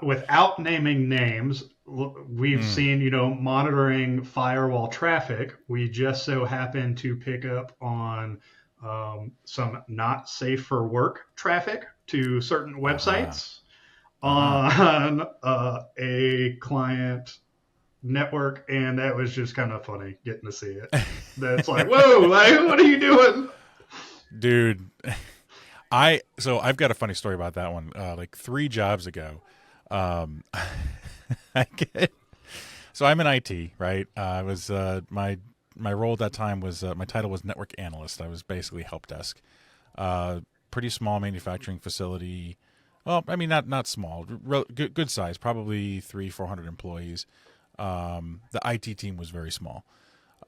Without naming names, we've seen monitoring firewall traffic. We just so happened to pick up on some not safe for work traffic to certain websites on a client network, and that was just kind of funny getting to see it. That's like, whoa, like, what are you doing, dude? So I've got a funny story about that one. Like 3 jobs ago, so I'm in IT, right? I was my role at that time was my title was network analyst. I was basically help desk. Pretty small manufacturing facility. Well, I mean, not small, good size, probably 300-400 employees. The IT team was very small.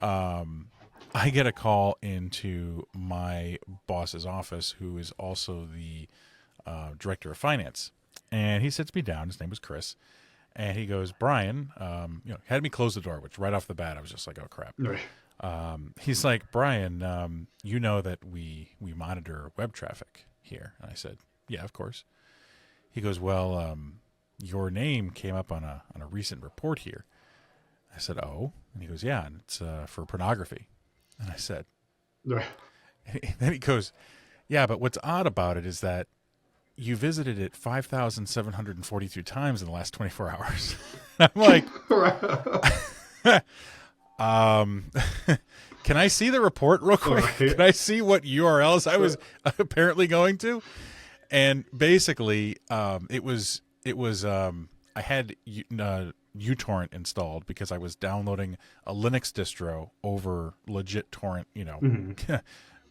I get a call into my boss's office, who is also the director of finance, and he sits me down. His name was Chris, and he goes, "Bryan," had me close the door, which right off the bat I was just like, "Oh crap." Right. He's like, "Bryan, you know that we monitor web traffic here," and I said, "Yeah, of course." He goes, "Well, your name came up on a recent report here." I said, "Oh," and he goes, "Yeah, and it's for pornography." And I said, Right. And then he goes, "Yeah, but what's odd about it is that you visited it 5,742 times in the last 24 hours." I'm like, can I see the report real quick? Right. Can I see what URLs I was apparently going to? And basically, it was I had uTorrent installed because I was downloading a Linux distro over legit torrent,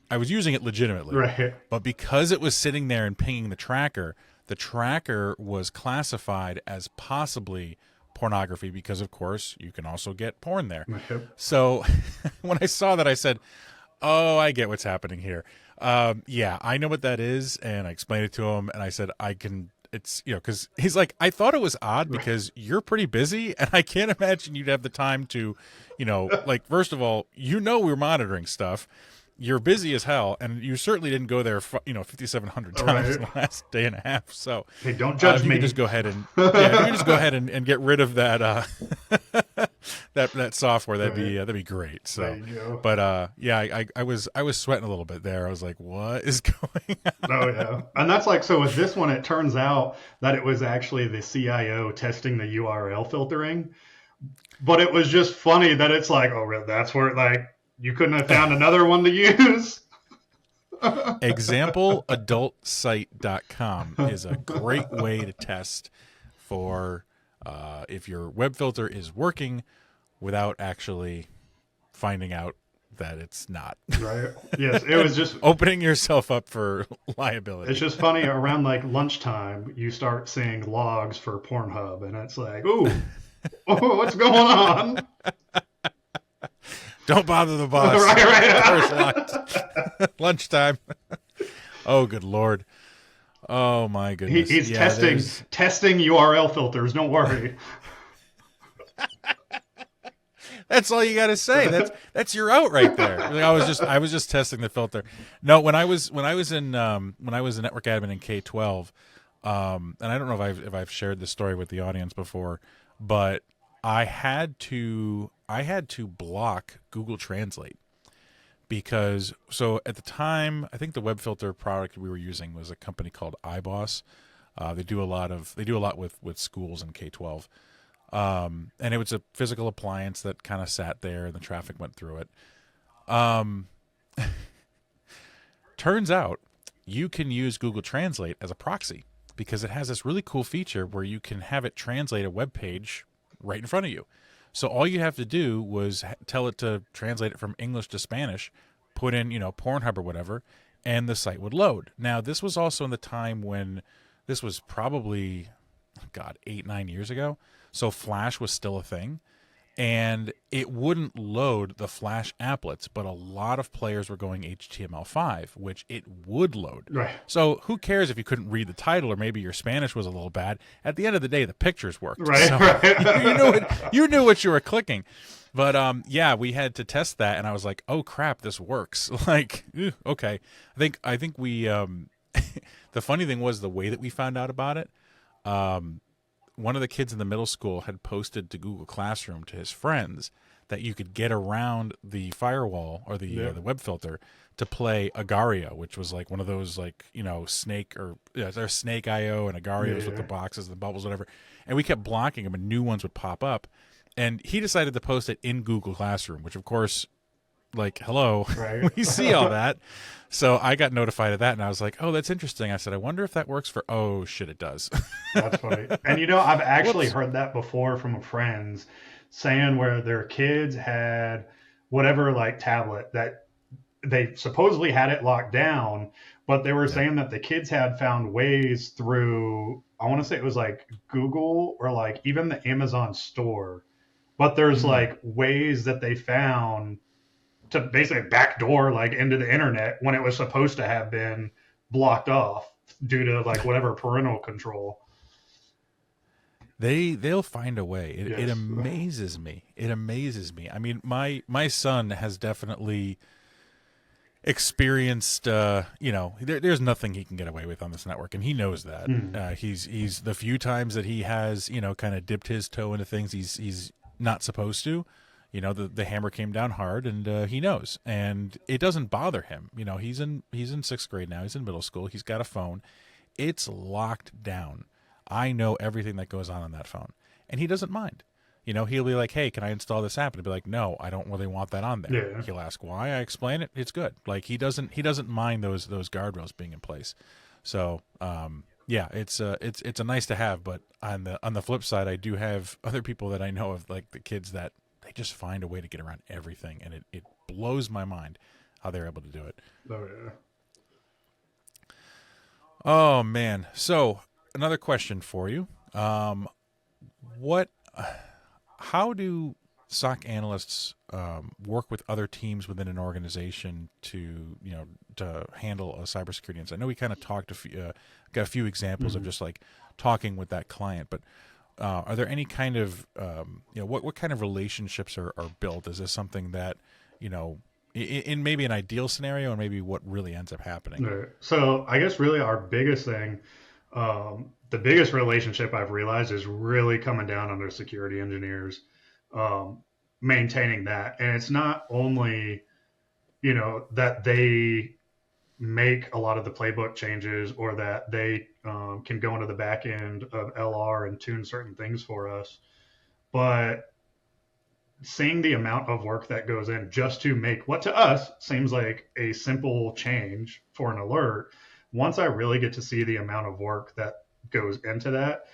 I was using it legitimately. Right. But because it was sitting there and pinging the tracker was classified as possibly pornography because, of course, you can also get porn there. Right. So when I saw that, I said, "Oh, I get what's happening here. Yeah, I know what that is." And I explained it to him, and I said, it's, because he's like, "I thought it was odd because you're pretty busy, and I can't imagine you'd have the time to, like, first of all, we're monitoring stuff. You're busy as hell, and you certainly didn't go there, 5,700 times in the last day and a half. So, hey, don't judge me. You can just go ahead and you can just go ahead and get rid of that that software, Right. that'd be great. There So, you go. but yeah, I was sweating a little bit there. I was like, what is going on? Oh yeah, and that's like so. With this one, it turns out that it was actually the CIO testing the URL filtering, but it was just funny that it's like, oh, really? That's where like you couldn't have found another one to use. ExampleAdultSite.com is a great way to test for if your web filter is working without actually finding out that it's not. Right. Yes, it was just. Opening yourself up for It's liability. just funny around like lunchtime, you start seeing logs for Pornhub, and it's like, ooh, oh, what's going on? Don't bother the boss. Right. Lunchtime. Oh, good Lord. Oh, my goodness. He's Yeah, testing URL filters. Don't worry. that's all you got to say. That's your out right there. Like, I was just testing the filter. No, when I was a network admin in K-12, and I don't know if I've shared this story with the audience before, but I had to block Google Translate because so at the time I think the web filter product we were using was a company called iBoss. They do a lot with schools in K-12. And it was a physical appliance that kind of sat there and the traffic went through it. Turns out you can use Google Translate as a proxy because it has this really cool feature where you can have it translate a web page right in front of you. So all you have to do was tell it to translate it from English to Spanish, put in, Pornhub or whatever, and the site would load. Now, this was also in the time when this was probably, 8-9 years ago. So Flash was still a thing, and it wouldn't load the Flash applets, but a lot of players were going HTML5, which it would load. Right. So who cares if you couldn't read the title or maybe your Spanish was a little bad? At the end of the day, the pictures worked. Right. So Right. you knew what you were clicking. But yeah, we had to test that, and I was like, "Oh crap, this works!" Like, okay. I think we. The funny thing was the way that we found out about it. One of the kids in the middle school had posted to Google Classroom to his friends that you could get around the firewall or the web filter to play Agario, which was like one of those Snake or there's Snake IO and Agarios with the boxes, the bubbles, whatever. And we kept blocking them, and new ones would pop up. And he decided to post it in Google Classroom, which of course, like, hello, Right. we see all that. So I got notified of that, and I was like, oh, that's interesting. I said, I wonder if that works for, oh, shit, it does. That's funny. And I've actually heard that before from friends saying where their kids had whatever like tablet that they supposedly had it locked down, but they were saying that the kids had found ways through, I want to say it was like Google or like even the Amazon store, but there's like ways that they found to basically backdoor like into the internet when it was supposed to have been blocked off due to like whatever parental control. They'll find a way. It Yes. amazes me. It amazes me. I mean, my son has definitely experienced. There's nothing he can get away with on this network, and he knows that. He's the few times that he has kind of dipped his toe into things he's not supposed to. The hammer came down hard, and he knows, and it doesn't bother him. He's in 6th grade now. He's in middle school. He's got a phone. It's locked down. I know everything that goes on that phone, and he doesn't mind. He'll be like, "Hey, can I install this app?" And I'll be like, "No, I don't really want that on there." Yeah. He'll ask why. I explain it. It's good. Like he doesn't mind those guardrails being in place. So yeah, it's a nice to have. But on the flip side, I do have other people that I know of, like the kids that they just find a way to get around everything, and it blows my mind how they're able to do it. Oh yeah. Oh man. So another question for you. How do SOC analysts work with other teams within an organization to handle a cybersecurity incident? I know we kind of got a few examples of just like talking with that client, but are there any kind of what kind of relationships are built? Is this something that in maybe an ideal scenario, and maybe what really ends up happening? Right. So I guess really our biggest thing, the biggest relationship I've realized is really coming down under security engineers. um, maintaining that. And it's not only, that they make a lot of the playbook changes or that they can go into the back end of LR and tune certain things for us, but seeing the amount of work that goes in just to make what to us seems like a simple change for an alert. Once I really get to see the amount of work that goes into that,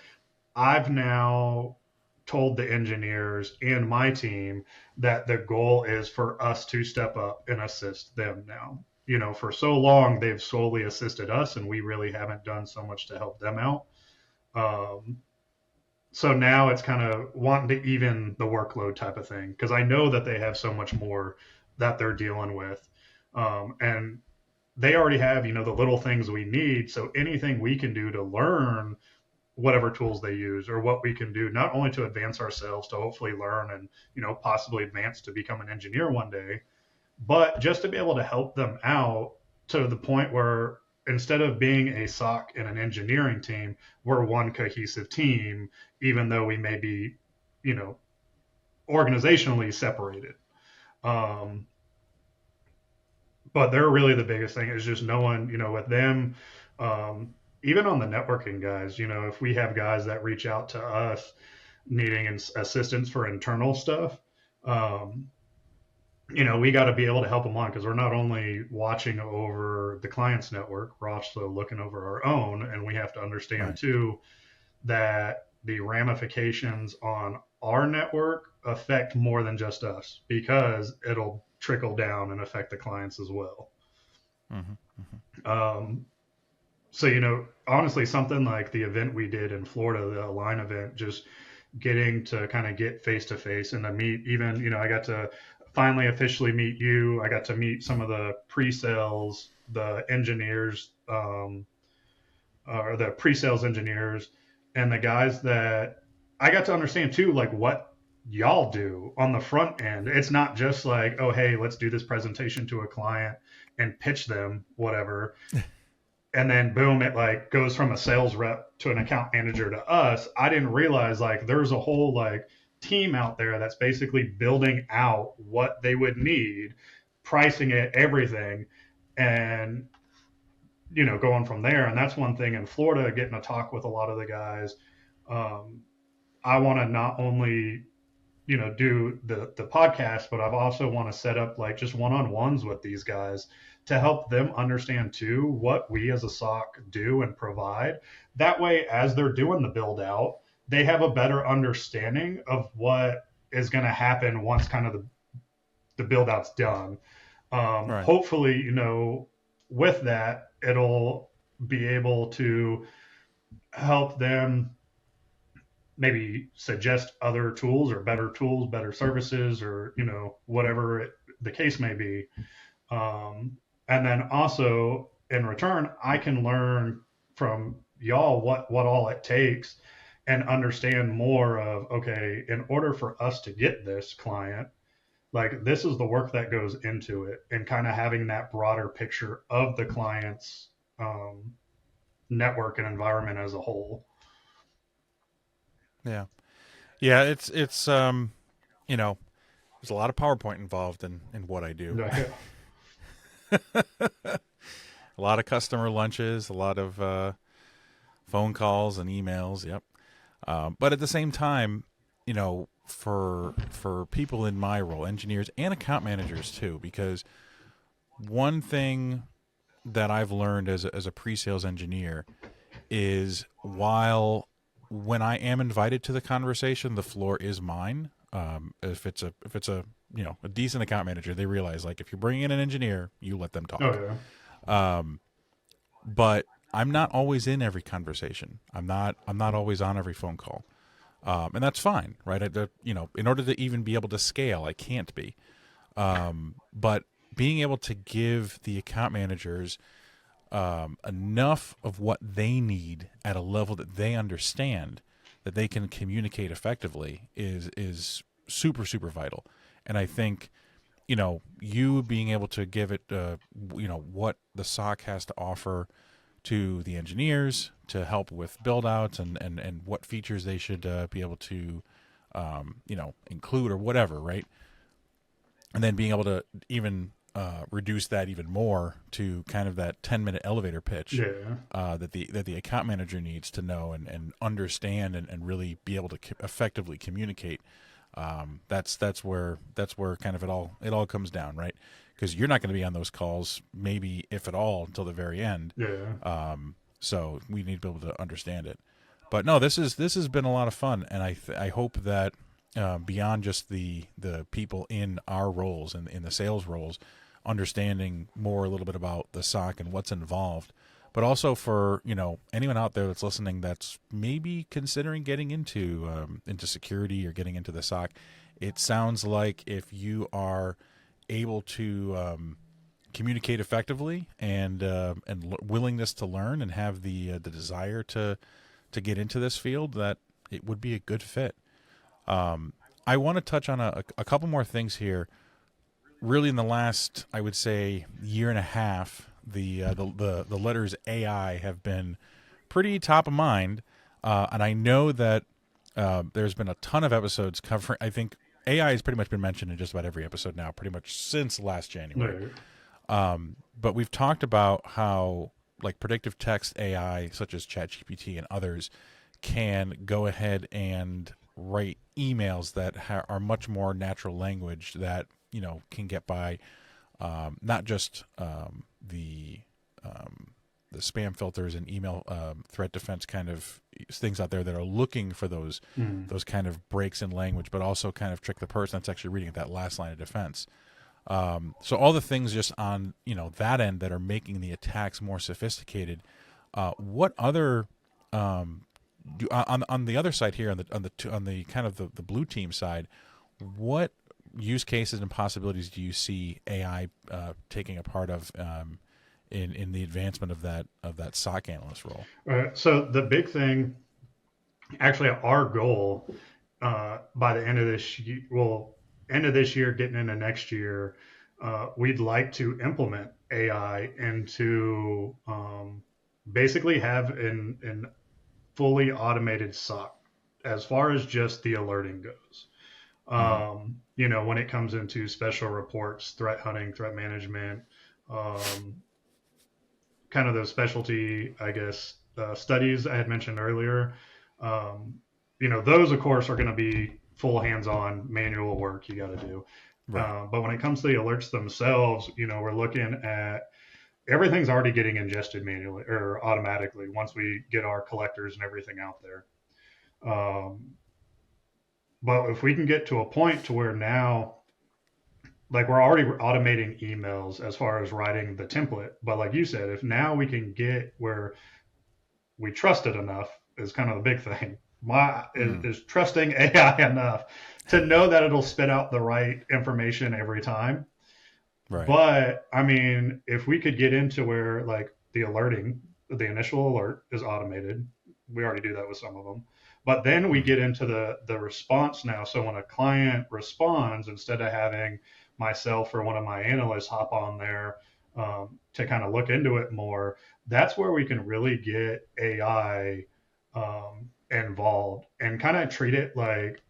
I've now told the engineers and my team that the goal is for us to step up and assist them now. For so long, they've solely assisted us, and we really haven't done so much to help them out. Um, so now it's kind of wanting to even the workload type of thing because I know that they have so much more that they're dealing with. And they already have, the little things we need. So anything we can do to learn whatever tools they use or what we can do, not only to advance ourselves to hopefully learn and, possibly advance to become an engineer one day, but just to be able to help them out to the point where instead of being a SOC and an engineering team, we're one cohesive team, even though we may be, you know, organizationally separated. Um, but they're really the biggest thing is just knowing, with them, um, even on the networking guys, if we have guys that reach out to us needing assistance for internal stuff, um, we got to be able to help them on because we're not only watching over the client's network, we're also looking over our own. And we have to understand Right. too that the ramifications on our network affect more than just us because it'll trickle down and affect the clients as well. Mm-hmm. Mm-hmm. Um, so, honestly, something like the event we did in Florida, the Align event, just getting to kind of get face to face and to meet even, I got to finally officially meet you. I got to meet some of the pre-sales, the engineers, or the pre-sales engineers and the guys that I got to understand too, like what y'all do on the front end. It's not just like, oh, hey, let's do this presentation to a client and pitch them whatever and then boom, it like goes from a sales rep to an account manager to us. I didn't realize like there's a whole like team out there that's basically building out what they would need, pricing it, everything, and going from there. And that's one thing in Florida, getting to talk with a lot of the guys. Um, I want to not only do the podcast, but I've also want to set up like just one-on-ones with these guys to help them understand too what we as a SOC do and provide. That way, as they're doing the build out, they have a better understanding of what is going to happen once kind of the build out's done. Right. Hopefully, with that, it'll be able to help them maybe suggest other tools, better services, or whatever the case may be. And then also in return, I can learn from y'all what all it takes and understand more of okay, in order for us to get this client, like this is the work that goes into it, and kind of having that broader picture of the client's network and environment as a whole. Yeah. Yeah. It's you know, there's a lot of PowerPoint involved in what I do. Yeah. A lot of customer lunches, a lot of phone calls and emails. Yep. But at the same time, for people in my role, engineers and account managers too, because one thing that I've learned as a pre-sales engineer is while when I am invited to the conversation, the floor is mine. If it's a a decent account manager, they realize like if you're bringing in an engineer, you let them Oh talk. yeah. Um, but I'm not always in every conversation. I'm not always on every phone call, and that's fine, right? In order to even be able to scale, I can't be. But being able to give the account managers enough of what they need at a level that they understand that they can communicate effectively is super super vital. And I think you being able to give it what the SOC has to offer to the engineers to help with build outs and what features they should be able to include or whatever, right? And then being able to even reduce that even more to kind of that 10-minute elevator pitch Yeah. that the account manager needs to know and understand and really be able to effectively communicate. That's where kind of it all comes down, right? Because you're not going to be on those calls, maybe if at all, until the very end. Yeah. So we need to be able to understand it. But no, this has been a lot of fun, and I hope that beyond just the people in our roles and in the sales roles, understanding more a little bit about the SOC and what's involved, but also for anyone out there that's listening that's maybe considering getting into security or getting into the SOC. It sounds like if you are able to communicate effectively and willingness to learn and have the desire to get into this field, that it would be a good fit. I want to touch on a couple more things here. Really, in the last, I would say, year and a half, the letters AI have been pretty top of mind, and I know that there's been a ton of episodes covering. I think AI has pretty much been mentioned in just about every episode now, pretty much since last January. Right. But we've talked about how like predictive text AI, such as ChatGPT and others, can go ahead and write emails that are much more natural language that can get by not just the spam filters and email threat defense kind of things out there that are looking for those kind of breaks in language, but also kind of trick the person that's actually reading at that last line of defense. So all the things just on that end that are making the attacks more sophisticated. What other on the other side here on the kind of the blue team side, what use cases and possibilities do you see AI taking a part of in the advancement of that SOC analyst role? So the big thing, actually, our goal by the end of this year, end of this year, getting into next year, we'd like to implement AI into basically have an fully automated SOC as far as just the alerting goes. When it comes into special reports, threat hunting, threat management, kind of those specialty, I guess, studies I had mentioned earlier. Those of course are going to be full hands-on manual work you got to do. Right. But when it comes to the alerts themselves, we're looking at everything's already getting ingested manually or automatically once we get our collectors and everything out there. But if we can get to a point to where now, like we're already automating emails as far as writing the template, but like you said, if now we can get where we trust it enough is kind of the big thing. Is trusting AI enough to know that it'll spit out the right information every time. Right. But I mean, if we could get into where like the alerting, the initial alert is automated, we already do that with some of them. But then we get into the response now. So when a client responds, instead of having myself or one of my analysts hop on there to kind of look into it more, that's where we can really get AI involved and kind of treat it like,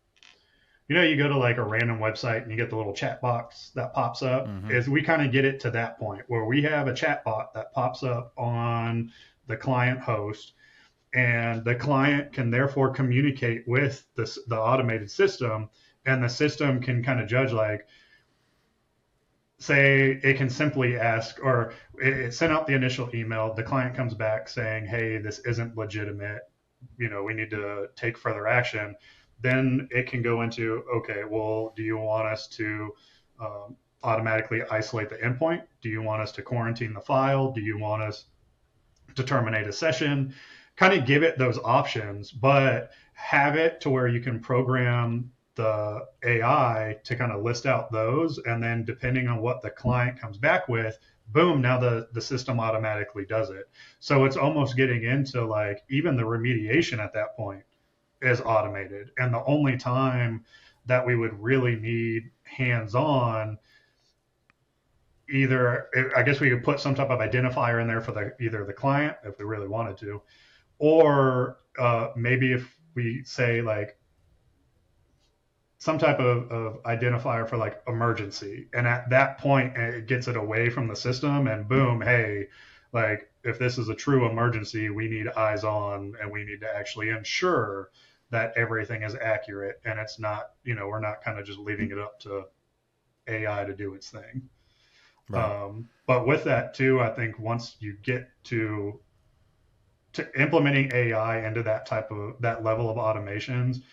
you go to like a random website and you get the little chat box that pops up. Is we kind of get it to that point where we have a chat bot that pops up on the client host, and the client can therefore communicate with the automated system, and the system can kind of judge, like, say it can simply ask, or it sent out the initial email, the client comes back saying, hey, this isn't legitimate, we need to take further action. Then it can go into, okay, well, do you want us to automatically isolate the endpoint? Do you want us to quarantine the file? Do you want us to terminate a session? Kind of give it those options, but have it to where you can program the AI to kind of list out those, and then depending on what the client comes back with, boom, now the system automatically does it. So it's almost getting into like even the remediation at that point is automated. And the only time that we would really need hands-on, either, I guess we could put some type of identifier in there for either the client if we really wanted to, or maybe if we say like, some type of identifier for like emergency. And at that point, it gets it away from the system and boom, hey, like if this is a true emergency, we need eyes on and we need to actually ensure that everything is accurate and it's not, we're not kind of just leaving it up to AI to do its thing. Right. But with that too, I think once you get to implementing AI into that level of automations,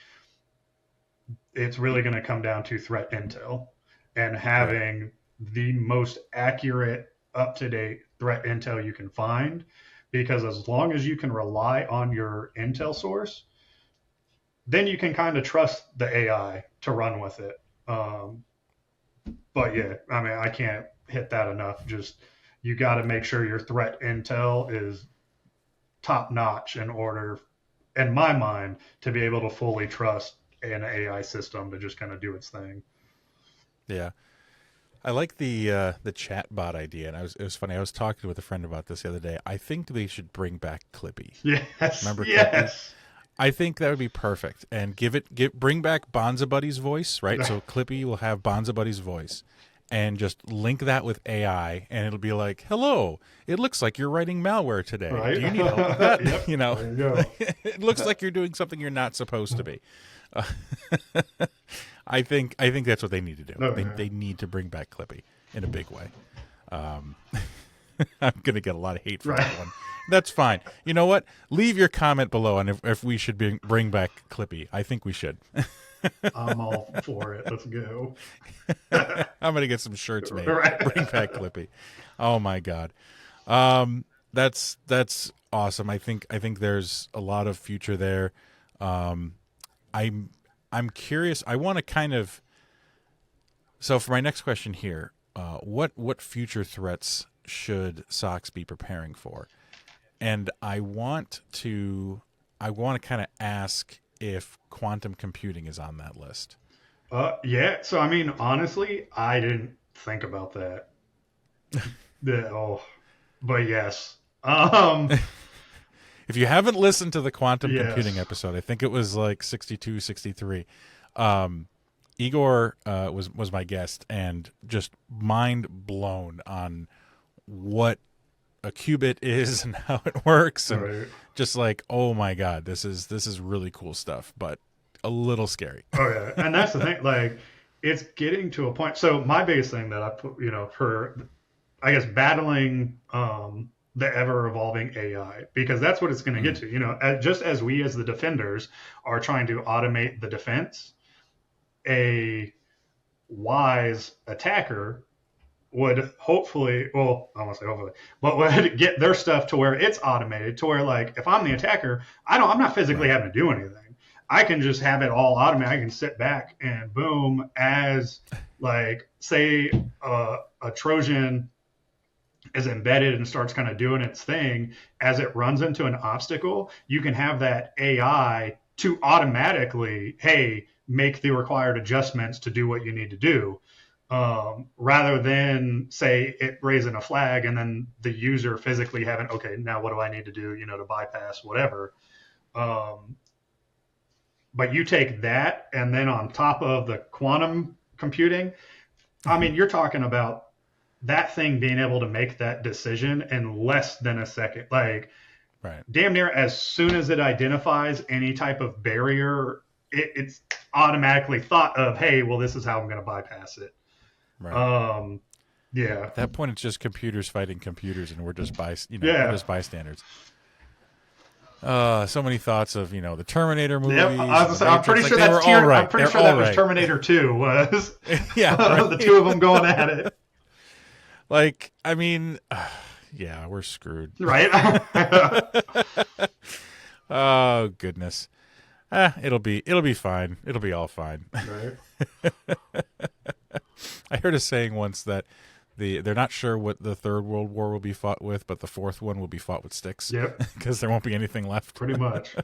it's really going to come down to threat intel and having right. the most accurate, up-to-date threat intel you can find. Because as long as you can rely on your intel source, then you can kind of trust the AI to run with it. But yeah, I mean, I can't hit that enough. Just you got to make sure your threat intel is top notch in order, in my mind, to be able to fully trust an AI system to just kind of do its thing. Yeah. I like the chat bot idea, and it was funny. I was talking with a friend about this the other day. I think they should bring back Clippy. Yes. Remember yes. Clippy? I think that would be perfect, and bring back Bonza Buddy's voice, right? So Clippy will have Bonza Buddy's voice, and just link that with AI, and it'll be like, "Hello, it looks like you're writing malware today. Right? Do you need help with that?" Yep. You know, there you go. It looks like you're doing something you're not supposed to be. I think that's what they need to do. Oh, they need to bring back Clippy in a big way. I'm going to get a lot of hate for that one. That's fine. You know what? Leave your comment below on if we should bring back Clippy. I think we should. I'm all for it. Let's go. I'm going to get some shirts made. Right. Bring back Clippy. Oh my God. That's awesome. I think there's a lot of future there. I'm curious. I want to kind of. So for my next question here, what future threats should SOCs be preparing for? And I want to kind of ask if quantum computing is on that list. Yeah. So I mean, honestly, I didn't think about that. But yes. If you haven't listened to the quantum computing episode, I think it was like 62, 63. Igor was my guest, and just mind blown on what a qubit is and how it works, and just like, oh my God, this is really cool stuff, but a little scary. Oh yeah, and that's the thing. Like, it's getting to a point. So my biggest thing that I put, for, I guess, battling the ever evolving AI, because that's what it's going to get to. Just as we as the defenders are trying to automate the defense, a wise attacker would hopefully, well, I won't say hopefully, but would get their stuff to where it's automated, to where, like, if I'm the attacker, I'm not physically having to do anything. I can just have it all automated. I can sit back and boom, as like, say a Trojan is embedded and starts kind of doing its thing, as it runs into an obstacle, you can have that AI to automatically, hey, make the required adjustments to do what you need to do, rather than, say, it raising a flag and then the user physically having, okay, now what do I need to do, to bypass whatever. But you take that, and then on top of the quantum computing, I mean, you're talking about that thing being able to make that decision in less than a second. Like, damn near as soon as it identifies any type of barrier, it's automatically thought of, hey, well, this is how I'm going to bypass it. Right. Yeah. At that point, it's just computers fighting computers, and we're just we're just bystanders. So many thoughts of the Terminator movies. Yep, I'm pretty sure that's I'm pretty sure that was Terminator 2 was. Yeah, right. The two of them going at it. Like, I mean, yeah, we're screwed. Right. Oh goodness. It'll be fine. It'll be all fine. Right. I heard a saying once that they're not sure what the Third World War will be fought with, but the fourth one will be fought with sticks. Yep. Because there won't be anything left. Pretty much.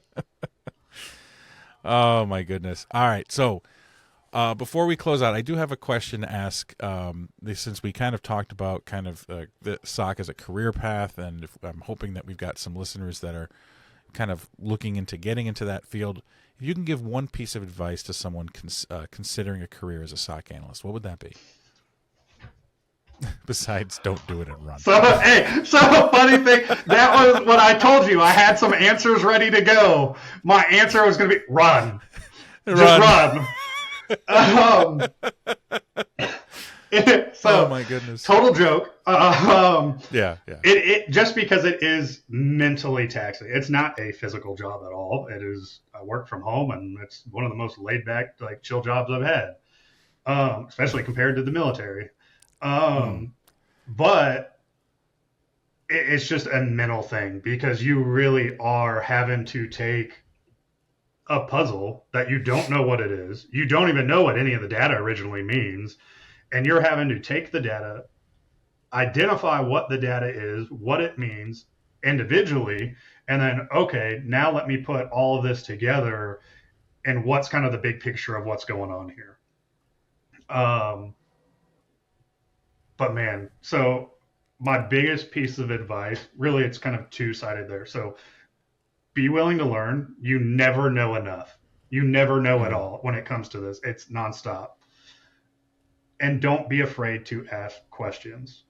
Oh my goodness. All right. So before we close out, I do have a question to ask. Since we kind of talked about the SOC as a career path, and I'm hoping that we've got some listeners that are kind of looking into getting into that field. you can give one piece of advice to someone considering a career as a SOC analyst, what would that be? Besides, don't do it and run. So, hey, so funny thing, that was what I told you. I had some answers ready to go. My answer was going to be run. Just run. So, oh my goodness. Total joke. Yeah. It just because it is mentally taxing. It's not a physical job at all. It is. I work from home, and it's one of the most laid back, like chill jobs I've had, especially compared to the military. But it's just a mental thing because you really are having to take a puzzle that you don't know what it is. You don't even know what any of the data originally means. And you're having to take the data, identify what the data is, what it means individually, and then, okay, now let me put all of this together and what's kind of the big picture of what's going on here. But man, so my biggest piece of advice, really, it's kind of two-sided there. So be willing to learn. You never know enough. You never know at all when it comes to this. It's nonstop. And don't be afraid to ask questions.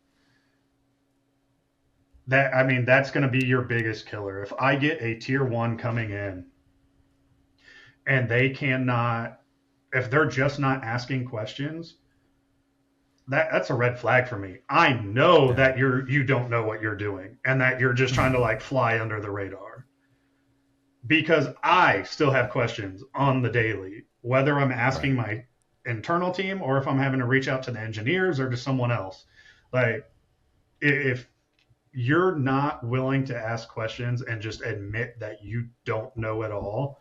That's going to be your biggest killer. If I get a tier 1 coming in and they cannot, if they're just not asking questions, that's a red flag for me. I know that you don't know what you're doing and that you're just trying to like fly under the radar. Because I still have questions on the daily, whether I'm asking my internal team or if I'm having to reach out to the engineers or to someone else. Like, if you're not willing to ask questions and just admit that you don't know it all,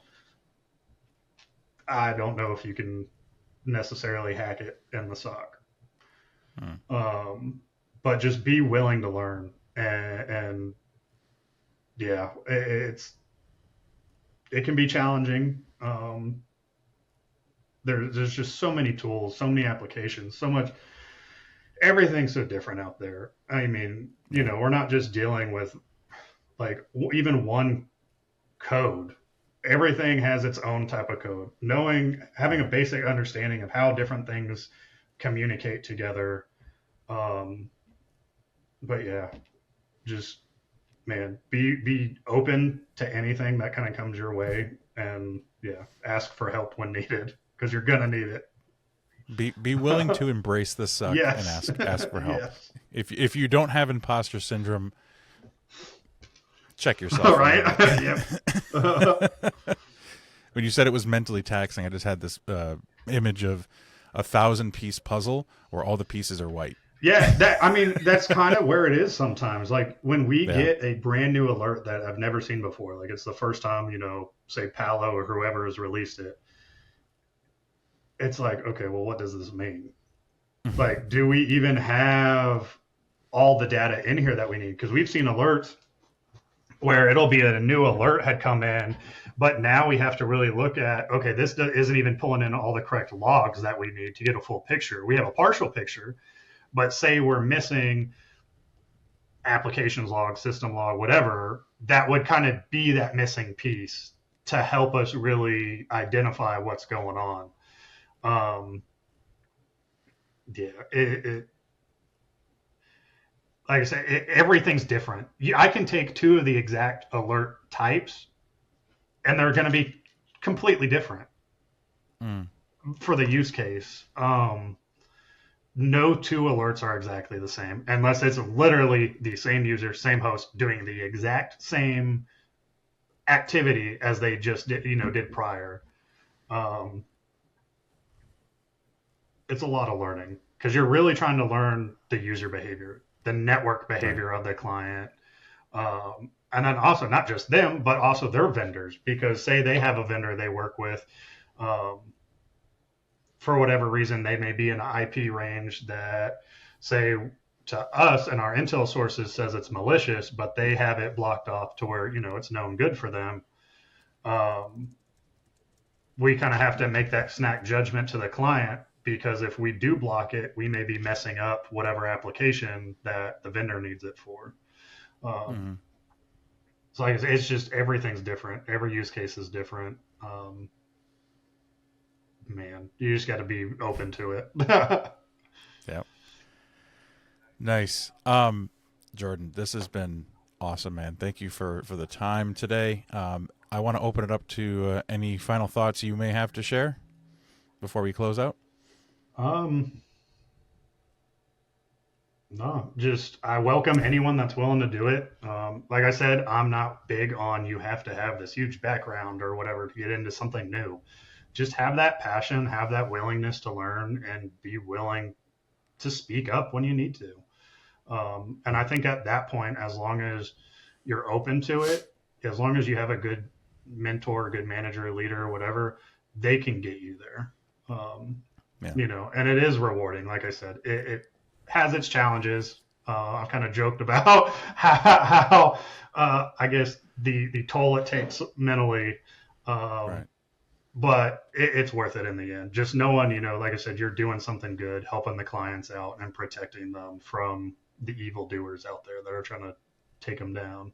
I don't know if you can necessarily hack it in the SOC. But just be willing to learn, and yeah, it can be challenging. There's just so many tools, so many applications, so much. Everything's so different out there. I mean, we're not just dealing with like even one code. Everything has its own type of code. Having a basic understanding of how different things communicate together. But yeah, just, man, be open to anything that kind of comes your way, and yeah, ask for help when needed because you're gonna need it. Be willing to embrace the suck and ask for help. Yes. If you don't have imposter syndrome, check yourself. All right. Yep. When you said it was mentally taxing, I just had this image of a 1,000-piece puzzle where all the pieces are white. Yeah, that's kind of where it is sometimes. Like when we get a brand new alert that I've never seen before, like it's the first time, say Palo or whoever has released it. It's like, okay, well, what does this mean? Like, do we even have all the data in here that we need? Because we've seen alerts where it'll be that a new alert had come in, but now we have to really look at, okay, this isn't even pulling in all the correct logs that we need to get a full picture. We have a partial picture, but say we're missing applications log, system log, whatever, that would kind of be that missing piece to help us really identify what's going on. Like I said, everything's different. I can take two of the exact alert types, and they're going to be completely different for the use case. No two alerts are exactly the same, unless it's literally the same user, same host doing the exact same activity as they just did prior. It's a lot of learning because you're really trying to learn the user behavior, the network behavior of the client. And then also not just them, but also their vendors, because say they have a vendor they work with, for whatever reason, they may be in an IP range that, say, to us and our intel sources says it's malicious, but they have it blocked off to where, it's known good for them. We kind of have to make that snap judgment to the client, because if we do block it, we may be messing up whatever application that the vendor needs it for. So like it's just everything's different. Every use case is different. man, you just got to be open to it. Yeah. Nice. Jordan, this has been awesome, man. Thank you for the time today. I want to open it up to any final thoughts you may have to share before we close out. um, no, just I welcome anyone that's willing to do it. Like I said, I'm not big on you have to have this huge background or whatever to get into something new. Just have that passion, have that willingness to learn, and be willing to speak up when you need to. And I think at that point, as long as you're open to it, as long as you have a good mentor, good manager, leader, whatever, they can get you there. Yeah. And it is rewarding. Like I said, it has its challenges. I've kind of joked about how I guess the toll it takes mentally. Right. But it's worth it in the end. Just knowing, like I said, you're doing something good, helping the clients out and protecting them from the evildoers out there that are trying to take them down.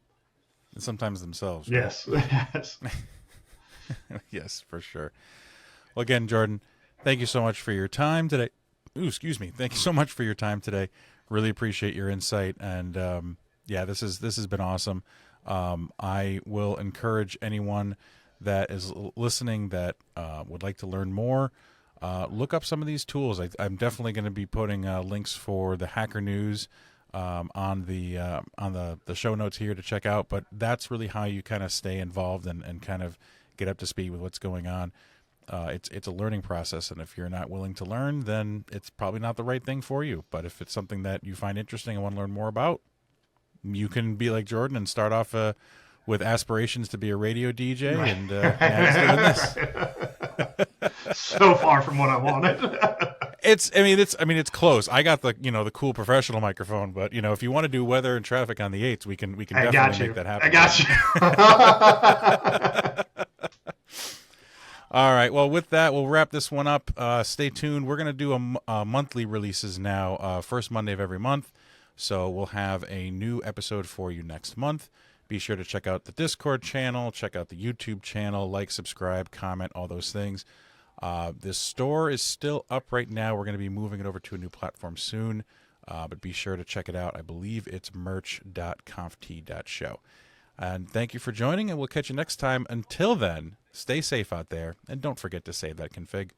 And sometimes themselves. Right? Yes. Yes. Yes, for sure. Well, again, Jordan, thank you so much for your time today. Ooh, excuse me. Thank you so much for your time today. Really appreciate your insight. And yeah, this has been awesome. I will encourage anyone that is listening that would like to learn more. Look up some of these tools. I'm definitely going to be putting links for the Hacker News on the show notes here to check out. But that's really how you kind of stay involved and kind of get up to speed with what's going on. It's a learning process, and if you're not willing to learn, then it's probably not the right thing for you. But if it's something that you find interesting and want to learn more about, you can be like Jordan and start off with aspirations to be a radio DJ, Right. and now he's doing this. So far from what I wanted. It's close. I got the cool professional microphone, but if you want to do weather and traffic on the 8s, we can I definitely make that happen. I got you. All right. Well, with that, we'll wrap this one up. Stay tuned. We're going to do a monthly releases now, first Monday of every month. So we'll have a new episode for you next month. Be sure to check out the Discord channel, check out the YouTube channel, like, subscribe, comment, all those things. This store is still up right now. We're going to be moving it over to a new platform soon, but be sure to check it out. I believe it's merch.conft.show. And thank you for joining, and we'll catch you next time. Until then, stay safe out there, and don't forget to save that config.